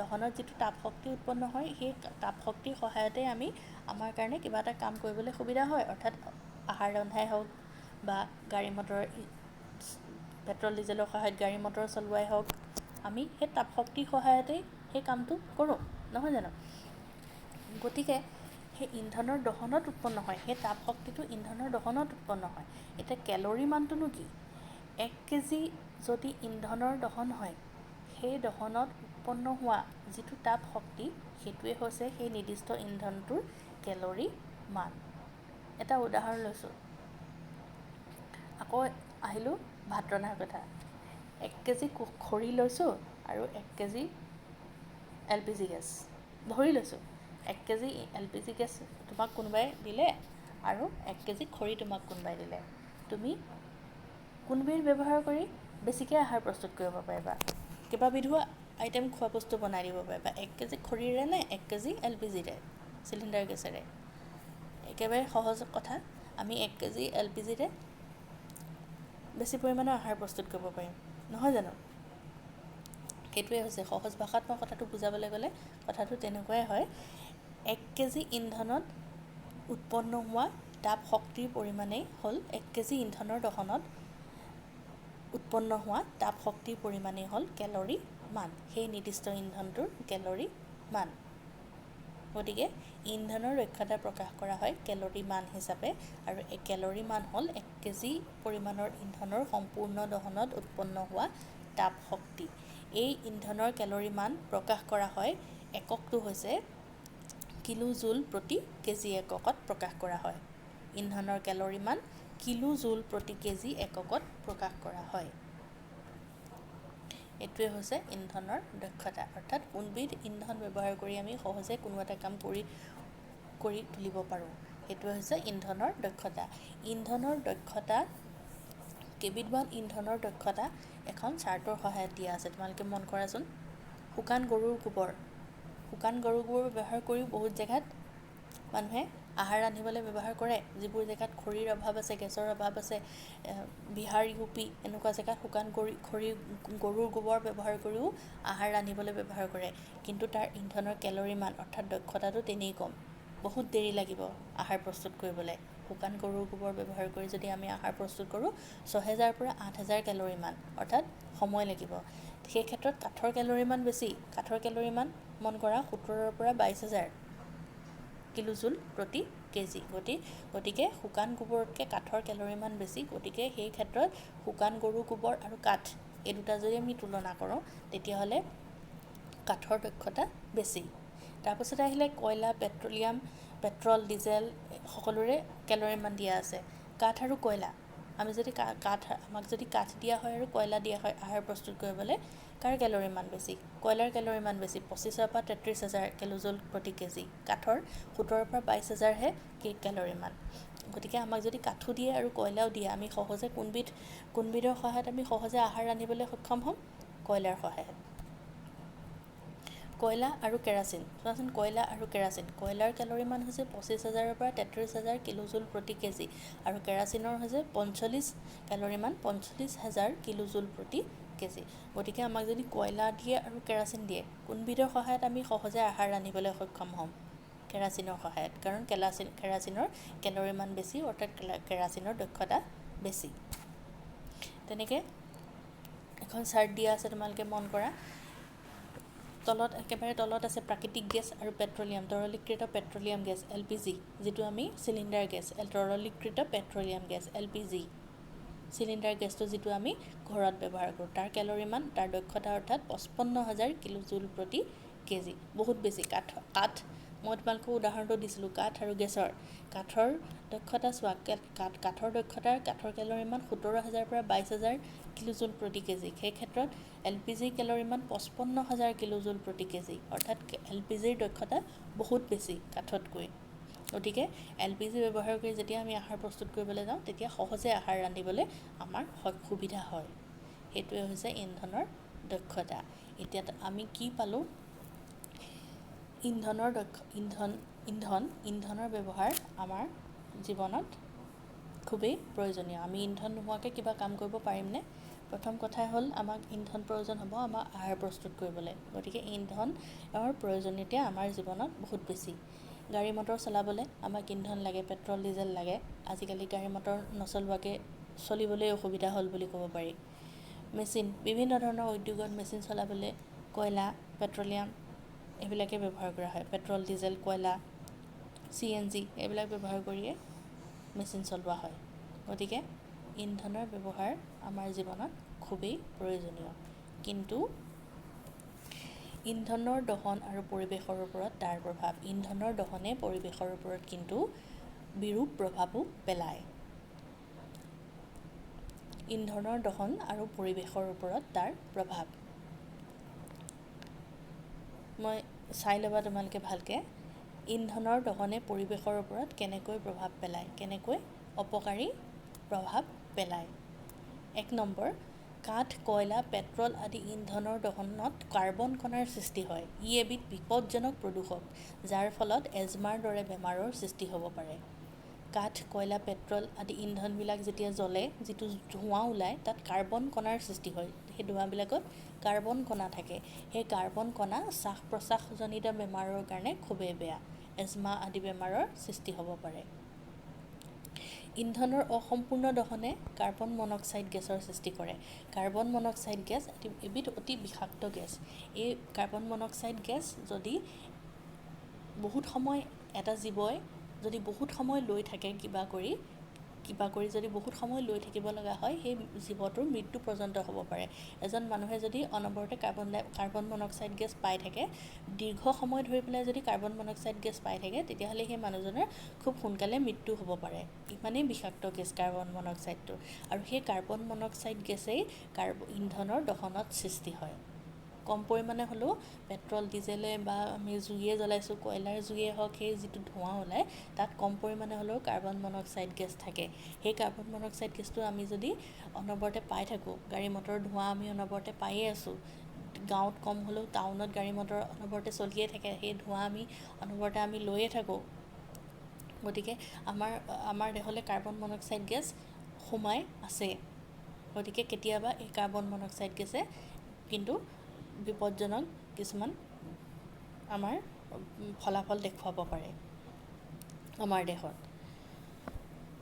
দহনত যিটো তাপ শক্তি উৎপন্ন হয়, সেই তাপ শক্তিৰ সহায়তে আমি আমাৰ কাৰণে কিবা এটা কাম কৰিবলৈ সুবিধা হয়, অৰ্থাৎ আহাৰ ৰন্ধাই হওক বা গাড়ী মটৰ পেট্ৰল ডিজেলৰ সহায়ত গাড়ী মটৰ চলোৱাই হওক, আমি সেই তাপ শক্তিৰ সহায়তেই সেই কামটো কৰোঁ, নহয় জানো? গতিকে সেই ইন্ধনৰ দহনত উৎপন্ন হয়, সেই তাপ শক্তিটো ইন্ধনৰ দহনত উৎপন্ন হয়। এতিয়া কেলৰি মানটোনো কি? 1 কেজি যদি ইন্ধনৰ দহন হয়, সেই দহনত উৎপন্ন হোৱা যিটো তাপ শক্তি সেইটোৱে হৈছে সেই নিৰ্দিষ্ট ইন্ধনটোৰ কেলৰি মান। এটা উদাহৰণ লৈছোঁ, আকৌ আহিলোঁ ভাত ৰন্ধাৰ কথা। 1 কেজি খৰি লৈছোঁ আৰু 1 কেজি LPG গেছ ধৰি লৈছোঁ। 1 কেজি LPG গেছ তোমাক কোনোবাই দিলে আৰু 1 কেজি খৰি তোমাক কোনোবাই দিলে। তুমি কোনবিধ ব্যৱহাৰ কৰি বেছিকৈ আহাৰ প্ৰস্তুত কৰিব পাৰিবা? কেইবাবিধো আইটেম খোৱা বস্তু বনাই দিব পাৰিবা, 1 কেজি খৰিৰে নে 1 কেজি LPGৰে চিলিণ্ডাৰ গেছেৰে? একেবাৰে সহজ কথা, আমি 1 কেজি LPGৰে বেছি পৰিমাণৰ আহাৰ প্ৰস্তুত কৰিব পাৰিম, নহয় জানো? সেইটোৱে হৈছে সহজ ভাষাত মই কথাটো বুজাবলৈ গ'লে কথাটো তেনেকুৱাই হয়। 1 কেজি ইন্ধনত উৎপন্ন হোৱা তাপ শক্তিৰ পৰিমাণেই হ'ল 1 কেজি ইন্ধনৰ দহনত উৎপন্ন হোৱা তাপ শক্তিৰ পৰিমাণেই হ'ল কেলৰি মান, সেই নিৰ্দিষ্ট ইন্ধনটোৰ কেলৰি মান। গতিকে ইন্ধনৰ দক্ষতা প্ৰকাশ কৰা হয় কেলৰি মান হিচাপে, আৰু এই কেলৰি মান হ'ল 1 কেজি পৰিমাণৰ ইন্ধনৰ সম্পূৰ্ণ দহনত উৎপন্ন হোৱা তাপ শক্তি। এই ইন্ধনৰ কেলৰি মান প্ৰকাশ কৰা হয়, এককটো হৈছে কিলো জুল প্ৰতি কেজি এককত প্ৰকাশ কৰা হয়। ইন্ধনৰ কেলৰি মান কিলো জুল প্ৰতি কেজি এককত প্ৰকাশ কৰা হয়। এইটোৱে হৈছে ইন্ধনৰ দক্ষতা, অৰ্থাৎ কোনবিধ ইন্ধন ব্যৱহাৰ কৰি আমি সহজে কোনো এটা কাম কৰি তুলিব পাৰোঁ, সেইটোৱে হৈছে ইন্ধনৰ দক্ষতা। ইন্ধনৰ দক্ষতা কেইবিধমান ইন্ধনৰ দক্ষতা এখন চাৰ্টৰ সহায়ত দিয়া আছে, তোমালোকে মন কৰাচোন। শুকান গৰুৰ গোবৰ ব্যৱহাৰ কৰিও বহুত জেগাত মানুহে আহাৰ ৰান্ধিবলৈ ব্যৱহাৰ কৰে। যিবোৰ জেগাত খৰিৰ অভাৱ আছে, গেছৰ অভাৱ আছে, বিহাৰ UP এনেকুৱা জেগাত শুকান গৰুৰ গোবৰ ব্যৱহাৰ কৰিও আহাৰ ৰান্ধিবলৈ ব্যৱহাৰ কৰে। কিন্তু তাৰ ইন্ধনৰ কেলৰি মান অৰ্থাৎ দক্ষতাটো তেনেই কম, বহুত দেৰি লাগিব আহাৰ প্ৰস্তুত কৰিবলৈ। শুকান গৰুৰ গোবৰ ব্যৱহাৰ কৰি যদি আমি আহাৰ প্ৰস্তুত কৰোঁ, 6000 পৰা 8000 কেলৰি মান, অৰ্থাৎ সময় লাগিব। সেই ক্ষেত্ৰত কাঠৰ কেলৰি মান বেছি। কাঠৰ কেলৰি মান মন কৰা 17,000 পৰা 22,000 কিলোজুল প্ৰতি কেজি। গতিকে শুকান গোবৰতকৈ কাঠৰ কেলৰি মান বেছি। গতিকে সেই ক্ষেত্ৰত শুকান গৰু গোবৰ আৰু কাঠ এই দুটা যদি আমি তুলনা কৰোঁ, তেতিয়াহ'লে কাঠৰ দক্ষতা বেছি। তাৰপাছতে আহিলে কয়লা, পেট্ৰল, ডিজেল সকলোৰে কেলৰি মান দিয়া আছে। কাঠ আৰু কয়লা, আমাক যদি কাঠ দিয়া হয় আৰু কয়লা দিয়া হয় আহাৰ প্ৰস্তুত কৰিবলৈ, কাৰ কেলৰি মান বেছি? কয়লাৰ কেলৰি মান বেছি, 25,000 পৰা 33,000 কিলোজুল প্ৰতি কেজি। কাঠৰ 17,000 পৰা 22,000হে কেলৰি মান। গতিকে আমাক যদি কাঠো দিয়ে আৰু কয়লাও দিয়ে, আমি সহজে কোনবিধৰ সহায়ত আমি সহজে আহাৰ ৰান্ধিবলৈ সক্ষম হ'ম? কয়লাৰ সহায়ত। কয়লা আৰু কেৰাচিন, চোৱাচোন কয়লা আৰু কেৰাচিন। কয়লাৰ কেলৰি মান হৈছে 25,000 পৰা 33,000 কিলোজুল প্ৰতি কেজি, আৰু কেৰাচিনৰ হৈছে 45,000 কিলোজুল প্ৰতি কেজি। গতিকে আমাক যদি কয়লা দিয়ে আৰু কেৰাচিন দিয়ে, কোনবিধৰ সহায়ত আমি সহজে আহাৰ ৰান্ধিবলৈ সক্ষম হ'ম? কেৰাচিনৰ সহায়ত, কাৰণ কেৰাচিনৰ কেলৰি মান বেছি, অৰ্থাৎ কেৰাচিনৰ দক্ষতা বেছি। তেনেকৈ এখন চাৰ্ট দিয়া আছে, তোমালোকে মন কৰা। একেবাৰে তলত আছে প্ৰাকৃতিক গেছ আৰু পেট্ৰলিয়াম, তৰলীকৃত পেট্ৰলিয়াম গেছ LPG, যিটো আমি চিলিণ্ডাৰ গেছ, তৰলীকৃত পেট্ৰলিয়াম গেছ LPG, চিলিণ্ডাৰ গেছটো যিটো আমি ঘৰত ব্যৱহাৰ কৰোঁ, তাৰ কেলৰি মান, তাৰ দক্ষতা অৰ্থাৎ 55,000 কিলোজুল প্ৰতি কেজি, বহুত বেছি। কাঠ মই তোমালোকক উদাহৰণটো দিছিলোঁ কাঠ আৰু গেছৰ। কাঠৰ দক্ষতা চোৱা, কাঠৰ কেলৰিমান 17,000 পৰা 22,000 কিলোজুল প্ৰতি কেজি। সেই ক্ষেত্ৰত LPG কেলৰিমান 55,000 কিলোজুল প্ৰতি কেজি, অৰ্থাৎ LPGৰ দক্ষতা বহুত বেছি কাঠতকৈ। গতিকে LPG ব্যৱহাৰ কৰি যেতিয়া আমি আহাৰ প্ৰস্তুত কৰিবলৈ যাওঁ তেতিয়া সহজে আহাৰ ৰান্ধিবলৈ আমাৰ সুবিধা হয়। সেইটোৱে হৈছে ইন্ধনৰ দক্ষতা। এতিয়া আমি কি পালোঁ? ইন্ধনৰ ব্যৱহাৰ আমাৰ জীৱনত খুবেই প্ৰয়োজনীয়। আমি ইন্ধন নোহোৱাকৈ কিবা কাম কৰিব পাৰিমনে? প্ৰথম কথাই হ'ল আমাক ইন্ধন প্ৰয়োজন হ'ব আমাৰ আহাৰ প্ৰস্তুত কৰিবলৈ। গতিকে ইন্ধনৰ প্ৰয়োজনীয়তা আমাৰ জীৱনত বহুত বেছি। গাড়ী মটৰ চলাবলৈ আমাক ইন্ধন লাগে, পেট্ৰল ডিজেল লাগে। আজিকালি গাড়ী মটৰ নচলোৱাকৈ চলিবলৈ অসুবিধা হ'ল বুলি ক'ব পাৰি। বিভিন্ন ধৰণৰ উদ্যোগত মেচিন চলাবলৈ কয়লা, পেট্ৰলিয়াম এইবিলাকে ব্যৱহাৰ কৰা হয়। পেট্ৰল, ডিজেল, কয়লা, CNG এইবিলাক ব্যৱহাৰ কৰিয়ে মেচিন চলোৱা হয়। গতিকে ইন্ধনৰ ব্যৱহাৰ আমাৰ জীৱনত খুবেই প্ৰয়োজনীয়। কিন্তু ইন্ধনৰ দহন আৰু পৰিৱেশৰ ওপৰত তাৰ প্ৰভাৱ। ইন্ধনৰ দহনে পৰিৱেশৰ ওপৰত কিন্তু বিৰূপ প্ৰভাৱো পেলায়। ইন্ধনৰ দহন আৰু পৰিৱেশৰ ওপৰত তাৰ প্ৰভাৱ। মই চাই ল'বা তোমালোকে ভালকৈ। ইন্ধনৰ দহনে পৰিৱেশৰ ওপৰত কেনেকৈ প্ৰভাৱ পেলায়, কেনেকৈ অপকাৰী প্ৰভাৱ পেলায়। 1 নম্বৰ, কাঠ, কয়লা, পেট্ৰল আদি ইন্ধনৰ দহনত কাৰ্বন কণাৰ সৃষ্টি হয়। ই এবিধ বিপদজনক প্ৰদূষক, যাৰ ফলত এজমাৰ দৰে বেমাৰৰ সৃষ্টি হ'ব পাৰে। কাঠ, কয়লা, পেট্ৰল আদি ইন্ধনবিলাক যেতিয়া জ্বলে, যিটো ধোঁৱা ওলায় তাত কাৰ্বন কণাৰ সৃষ্টি হয়। সেই ধোঁৱাবিলাকত কাৰ্বন কণা থাকে। সেই কাৰ্বন কণা শ্বাস-প্ৰশ্বাসজনিত বেমাৰৰ কাৰণে খুবেই বেয়া। এজমা আদি বেমাৰৰ সৃষ্টি হ'ব পাৰে। ইন্ধনৰ অসম্পূৰ্ণ দহনে কাৰ্বন মনক্সাইড গেছৰ সৃষ্টি কৰে। কাৰ্বন মনক্সাইড গেছ এবিধ অতি বিষাক্ত গেছ। এই কাৰ্বন মনক্সাইড গেছ যদি বহুত সময় এটা জীৱই যদি বহুত সময় লৈ থাকে কিবা কৰি যদি বহুত সময় লৈ থাকিব লগা হয়, সেই জীৱটোৰ মৃত্যু পৰ্যন্ত হ'ব পাৰে। এজন মানুহে যদি অনবৰতে কাৰ্বন মনক্সাইড গেছ পাই থাকে, দীৰ্ঘ সময় ধৰি পেলাই যদি কাৰ্বন মনক্সাইড গেছ পাই থাকে, তেতিয়াহ'লে সেই মানুহজনৰ খুব সোনকালে মৃত্যু হ'ব পাৰে। ইমানেই বিষাক্ত গেছ কাৰ্বন মনক্সাইডটো। আৰু সেই কাৰ্বন মনক্সাইড গেছেই ইন্ধনৰ দহনত সৃষ্টি হয়। কম পৰিমাণে হ'লেও পেট্ৰল, ডিজেলে বা আমি জুইয়ে জ্বলাইছোঁ, কয়লাৰ জুইয়ে হওক, সেই যিটো ধোঁৱা ওলায় তাত কম পৰিমাণে হ'লেও কাৰ্বন মনক্সাইড গেছ থাকে। সেই কাৰ্বন মনক্সাইড গেছটো আমি যদি অনবৰতে পাই থাকোঁ, গাড়ী মটৰৰ ধোঁৱা আমি অনবৰতে পায়েই আছোঁ, গাঁৱত কম হ'লেও টাউনত গাড়ী মটৰ অনবৰতে চলিয়ে থাকে, সেই ধোঁৱা অনবৰতে আমি লৈয়ে থাকোঁ। গতিকে আমাৰ দেহলৈ কাৰ্বন মনক্সাইড গেছ সোমাই আছে। গতিকে কেতিয়াবা এই কাৰ্বন মনক্সাইড গেছে কিন্তু বিপদজনক কিছুমান আমাৰ ফলাফল দেখুৱাব পাৰে আমাৰ দেহত।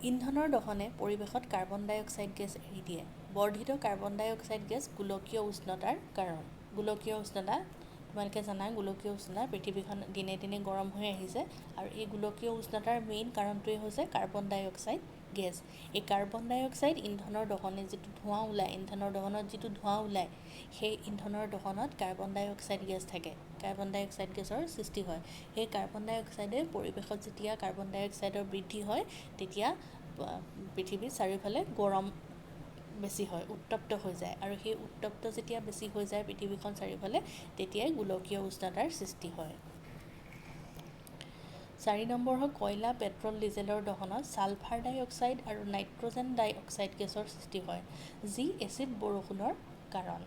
ইন্ধনৰ দহনে পৰিৱেশত কাৰ্বন ডাই অক্সাইড গেছ এৰি দিয়ে। বৰ্ধিত কাৰ্বন ডাই অক্সাইড গেছ গোলকীয় উষ্ণতাৰ কাৰণ। গোলকীয় উষ্ণতা তোমালোকে জানা, গোলকীয় উষ্ণতা পৃথিৱীখন দিনে দিনে গৰম হৈ আহিছে, আৰু এই গোলকীয় উষ্ণতাৰ মেইন কাৰণটোৱে হৈছে কাৰ্বন ডাই অক্সাইড গেছ। এই কাৰ্বন ডাই অক্সাইড ইন্ধনৰ দহনে যিটো ধোঁৱা ওলায়, ইন্ধনৰ দহনত যিটো ধোঁৱা ওলায়, সেই ইন্ধনৰ দহনত কাৰ্বন ডাই অক্সাইড গেছ থাকে। কাৰ্বন ডাই অক্সাইড গেছৰ সৃষ্টি হয়। সেই কাৰ্বন ডাই অক্সাইডে পৰিৱেশত যেতিয়া কাৰ্বন ডাই অক্সাইডৰ বৃদ্ধি হয়, তেতিয়া পৃথিৱীৰ চাৰিওফালে গৰম বেছি হয়, উত্তপ্ত হৈ যায়। আৰু সেই উত্তপ্ত যেতিয়া বেছি হৈ যায় পৃথিৱীখন চাৰিওফালে, তেতিয়াই গোলকীয় উষ্ণতাৰ সৃষ্টি হয়। 4 নম্বৰ হ'ল কয়লা, পেট্ৰল, ডিজেলৰ দহনত ছালফাৰ ডাই অক্সাইড আৰু নাইট্ৰজেন ডাই অক্সাইড গেছৰ সৃষ্টি হয়, যি এচিড বৰষুণৰ কাৰণ।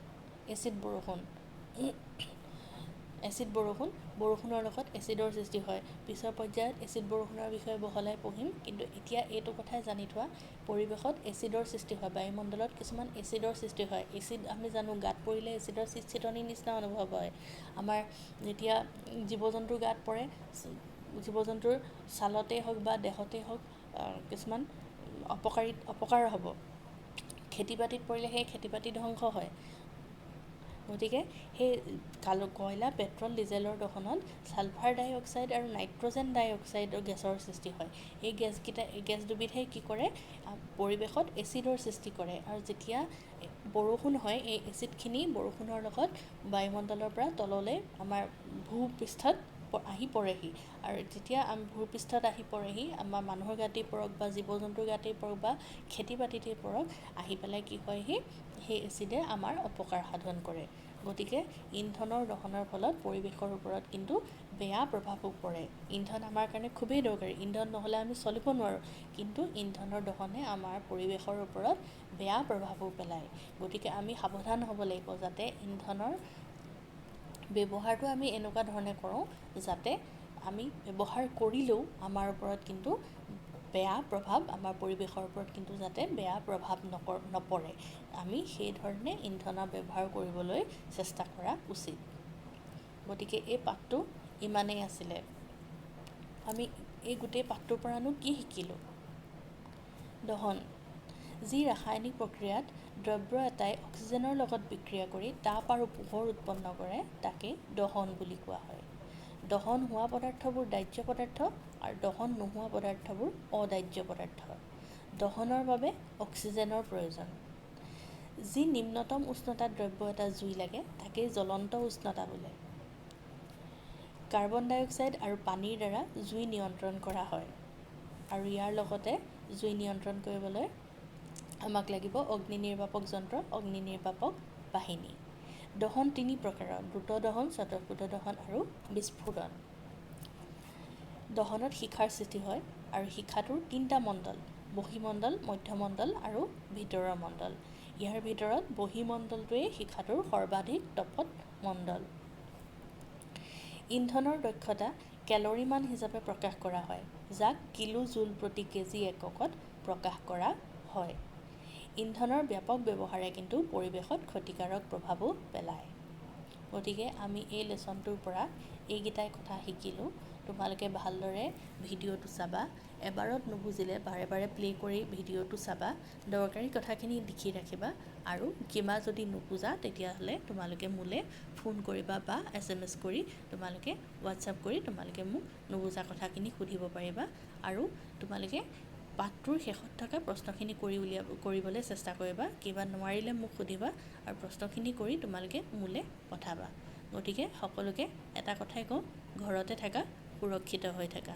বৰষুণৰ লগত এচিডৰ সৃষ্টি হয়। পিছৰ পৰ্যায়ত এচিড বৰষুণৰ বিষয়ে বহলাই পঢ়িম, কিন্তু এতিয়া এইটো কথাই জানি থোৱা, পৰিৱেশত এচিডৰ সৃষ্টি হয়, বায়ুমণ্ডলত কিছুমান এচিডৰ সৃষ্টি হয়। এচিড আমি জানো গাত পৰিলে এচিডৰ চিটচিটনি নিচিনা অনুভৱ হয়। আমাৰ যেতিয়া জীৱ জন্তুৰ গাত পৰে, জীৱ জন্তুৰ ছালতেই হওক বা দেহতেই হওক কিছুমান অপকাৰ হ'ব। খেতি বাতিত পৰিলে সেই খেতি বাতি ধ্বংস হয়। গতিকে সেই কয়লা, পেট্ৰল, ডিজেলৰ দহনত ছালফাৰ ডাই অক্সাইড আৰু নাইট্ৰজেন ডাই অক্সাইডৰ গেছৰ সৃষ্টি হয়। এই গেছ দুবিধে কি কৰে, পৰিৱেশত এচিডৰ সৃষ্টি কৰে। আৰু যেতিয়া বৰষুণ হয়, এই এচিডখিনি বৰষুণৰ লগত বায়ুমণ্ডলৰ পৰা তললৈ আমাৰ ভূপৃষ্ঠত আহি পৰেহি আৰু যেতিয়া ভূপৃষ্ঠত আহি পৰেহি আমাৰ মানুহৰ গাতেই পৰক বা জীৱ জন্তুৰ গাতেই পৰক বা খেতি বাতিতেই পৰক আহি পেলাই কি হয়হি সেই এচিডে আমাৰ অপকাৰ সাধন কৰে। গতিকে ইন্ধনৰ দহনৰ ফলত পৰিৱেশৰ ওপৰত কিন্তু বেয়া প্ৰভাৱো পৰে। ইন্ধন আমাৰ কাৰণে খুবেই দৰকাৰী, ইন্ধন নহ'লে আমি চলিব নোৱাৰোঁ, কিন্তু ইন্ধনৰ দহনে আমাৰ পৰিৱেশৰ ওপৰত বেয়া প্ৰভাৱো পেলায়। গতিকে আমি সাৱধান হ'ব লাগিব যাতে ইন্ধনৰ ব্যৱহাৰটো আমি এনেকুৱা ধৰণে কৰোঁ যাতে আমি ব্যৱহাৰ কৰিলেও আমাৰ ওপৰত কিন্তু বেয়া প্ৰভাৱ, আমাৰ পৰিৱেশৰ ওপৰত কিন্তু যাতে বেয়া প্ৰভাৱ নপৰে। আমি সেই ধৰণে ইন্ধনৰ ব্যৱহাৰ কৰিবলৈ চেষ্টা কৰা উচিত। গতিকে এই পাঠটো ইমানেই আছিলে। আমি এই গোটেই পাঠটোৰ পৰানো কি শিকিলোঁ? দহন, যি ৰাসায়নিক প্ৰক্ৰিয়াত দ্ৰব্য এটাই অক্সিজেনৰ লগত বিক্ৰিয়া কৰি তাপ আৰু পোহৰ উৎপন্ন কৰে তাকেই দহন বুলি কোৱা হয়। দহন হোৱা পদাৰ্থবোৰ দাহ্য পদাৰ্থ আৰু দহন নোহোৱা পদাৰ্থবোৰ অদাহ্য পদাৰ্থ। দহনৰ বাবে অক্সিজেনৰ প্ৰয়োজন। যি নিম্নতম উষ্ণতাত দ্ৰব্য এটা জুই লাগে তাকেই জ্বলন্ত উষ্ণতা বোলে। কাৰ্বন ডাই অক্সাইড আৰু পানীৰ দ্বাৰা জুই নিয়ন্ত্ৰণ কৰা হয় আৰু ইয়াৰ লগতে জুই নিয়ন্ত্ৰণ কৰিবলৈ আমাক লাগিব অগ্নি নিৰ্বাপক যন্ত্ৰ, অগ্নি নিৰ্বাপক বাহিনী। দহন 3 প্ৰকাৰৰ: দ্ৰুত দহন, স্বতঃস্ফূৰ্ত দহন আৰু বিস্ফোৰণ। দহনত শিখাৰ সৃষ্টি হয় আৰু শিখাটোৰ 3টা মণ্ডল: বহিঃমণ্ডল, মধ্যমণ্ডল আৰু ভিতৰৰ মণ্ডল। ইয়াৰ ভিতৰত বহিঃমণ্ডলটোৱেই শিখাটোৰ সৰ্বাধিক তপত মণ্ডল। ইন্ধনৰ দক্ষতা কেলৰিমান হিচাপে প্ৰকাশ কৰা হয়, যাক কিলো জুল প্ৰতি কেজি এককত প্ৰকাশ কৰা হয়। ইন্ধনৰ ব্যাপক ব্যৱহাৰে কিন্তু পৰিৱেশত ক্ষতিকাৰক প্ৰভাৱো পেলায়। গতিকে আমি এই লেচনটোৰ পৰা এইকেইটাই কথা শিকিলোঁ। তোমালোকে ভালদৰে ভিডিঅ'টো চাবা, এবাৰত নুবুজিলে বাৰে বাৰে প্লে' কৰি ভিডিঅ'টো চাবা, দৰকাৰী কথাখিনি লিখি ৰাখিবা আৰু কিবা যদি নুবুজা তেতিয়াহ'লে তোমালোকে মোলৈ ফোন কৰিবা বা SMS কৰি তোমালোকে হোৱাটছআপ কৰি তোমালোকে মোক নুবুজা কথাখিনি সুধিব পাৰিবা আৰু তোমালোকে পাঠটোৰ শেষত থকা প্ৰশ্নখিনি কৰিবলৈ চেষ্টা কৰিবা। কিবা নোৱাৰিলে মোক সুধিবা আৰু প্ৰশ্নখিনি কৰি তোমালোকে মোলৈ পঠাবা। গতিকে সকলোকে এটা কথাই কওঁ, ঘৰতে থাকা, সুৰক্ষিত হৈ থাকা।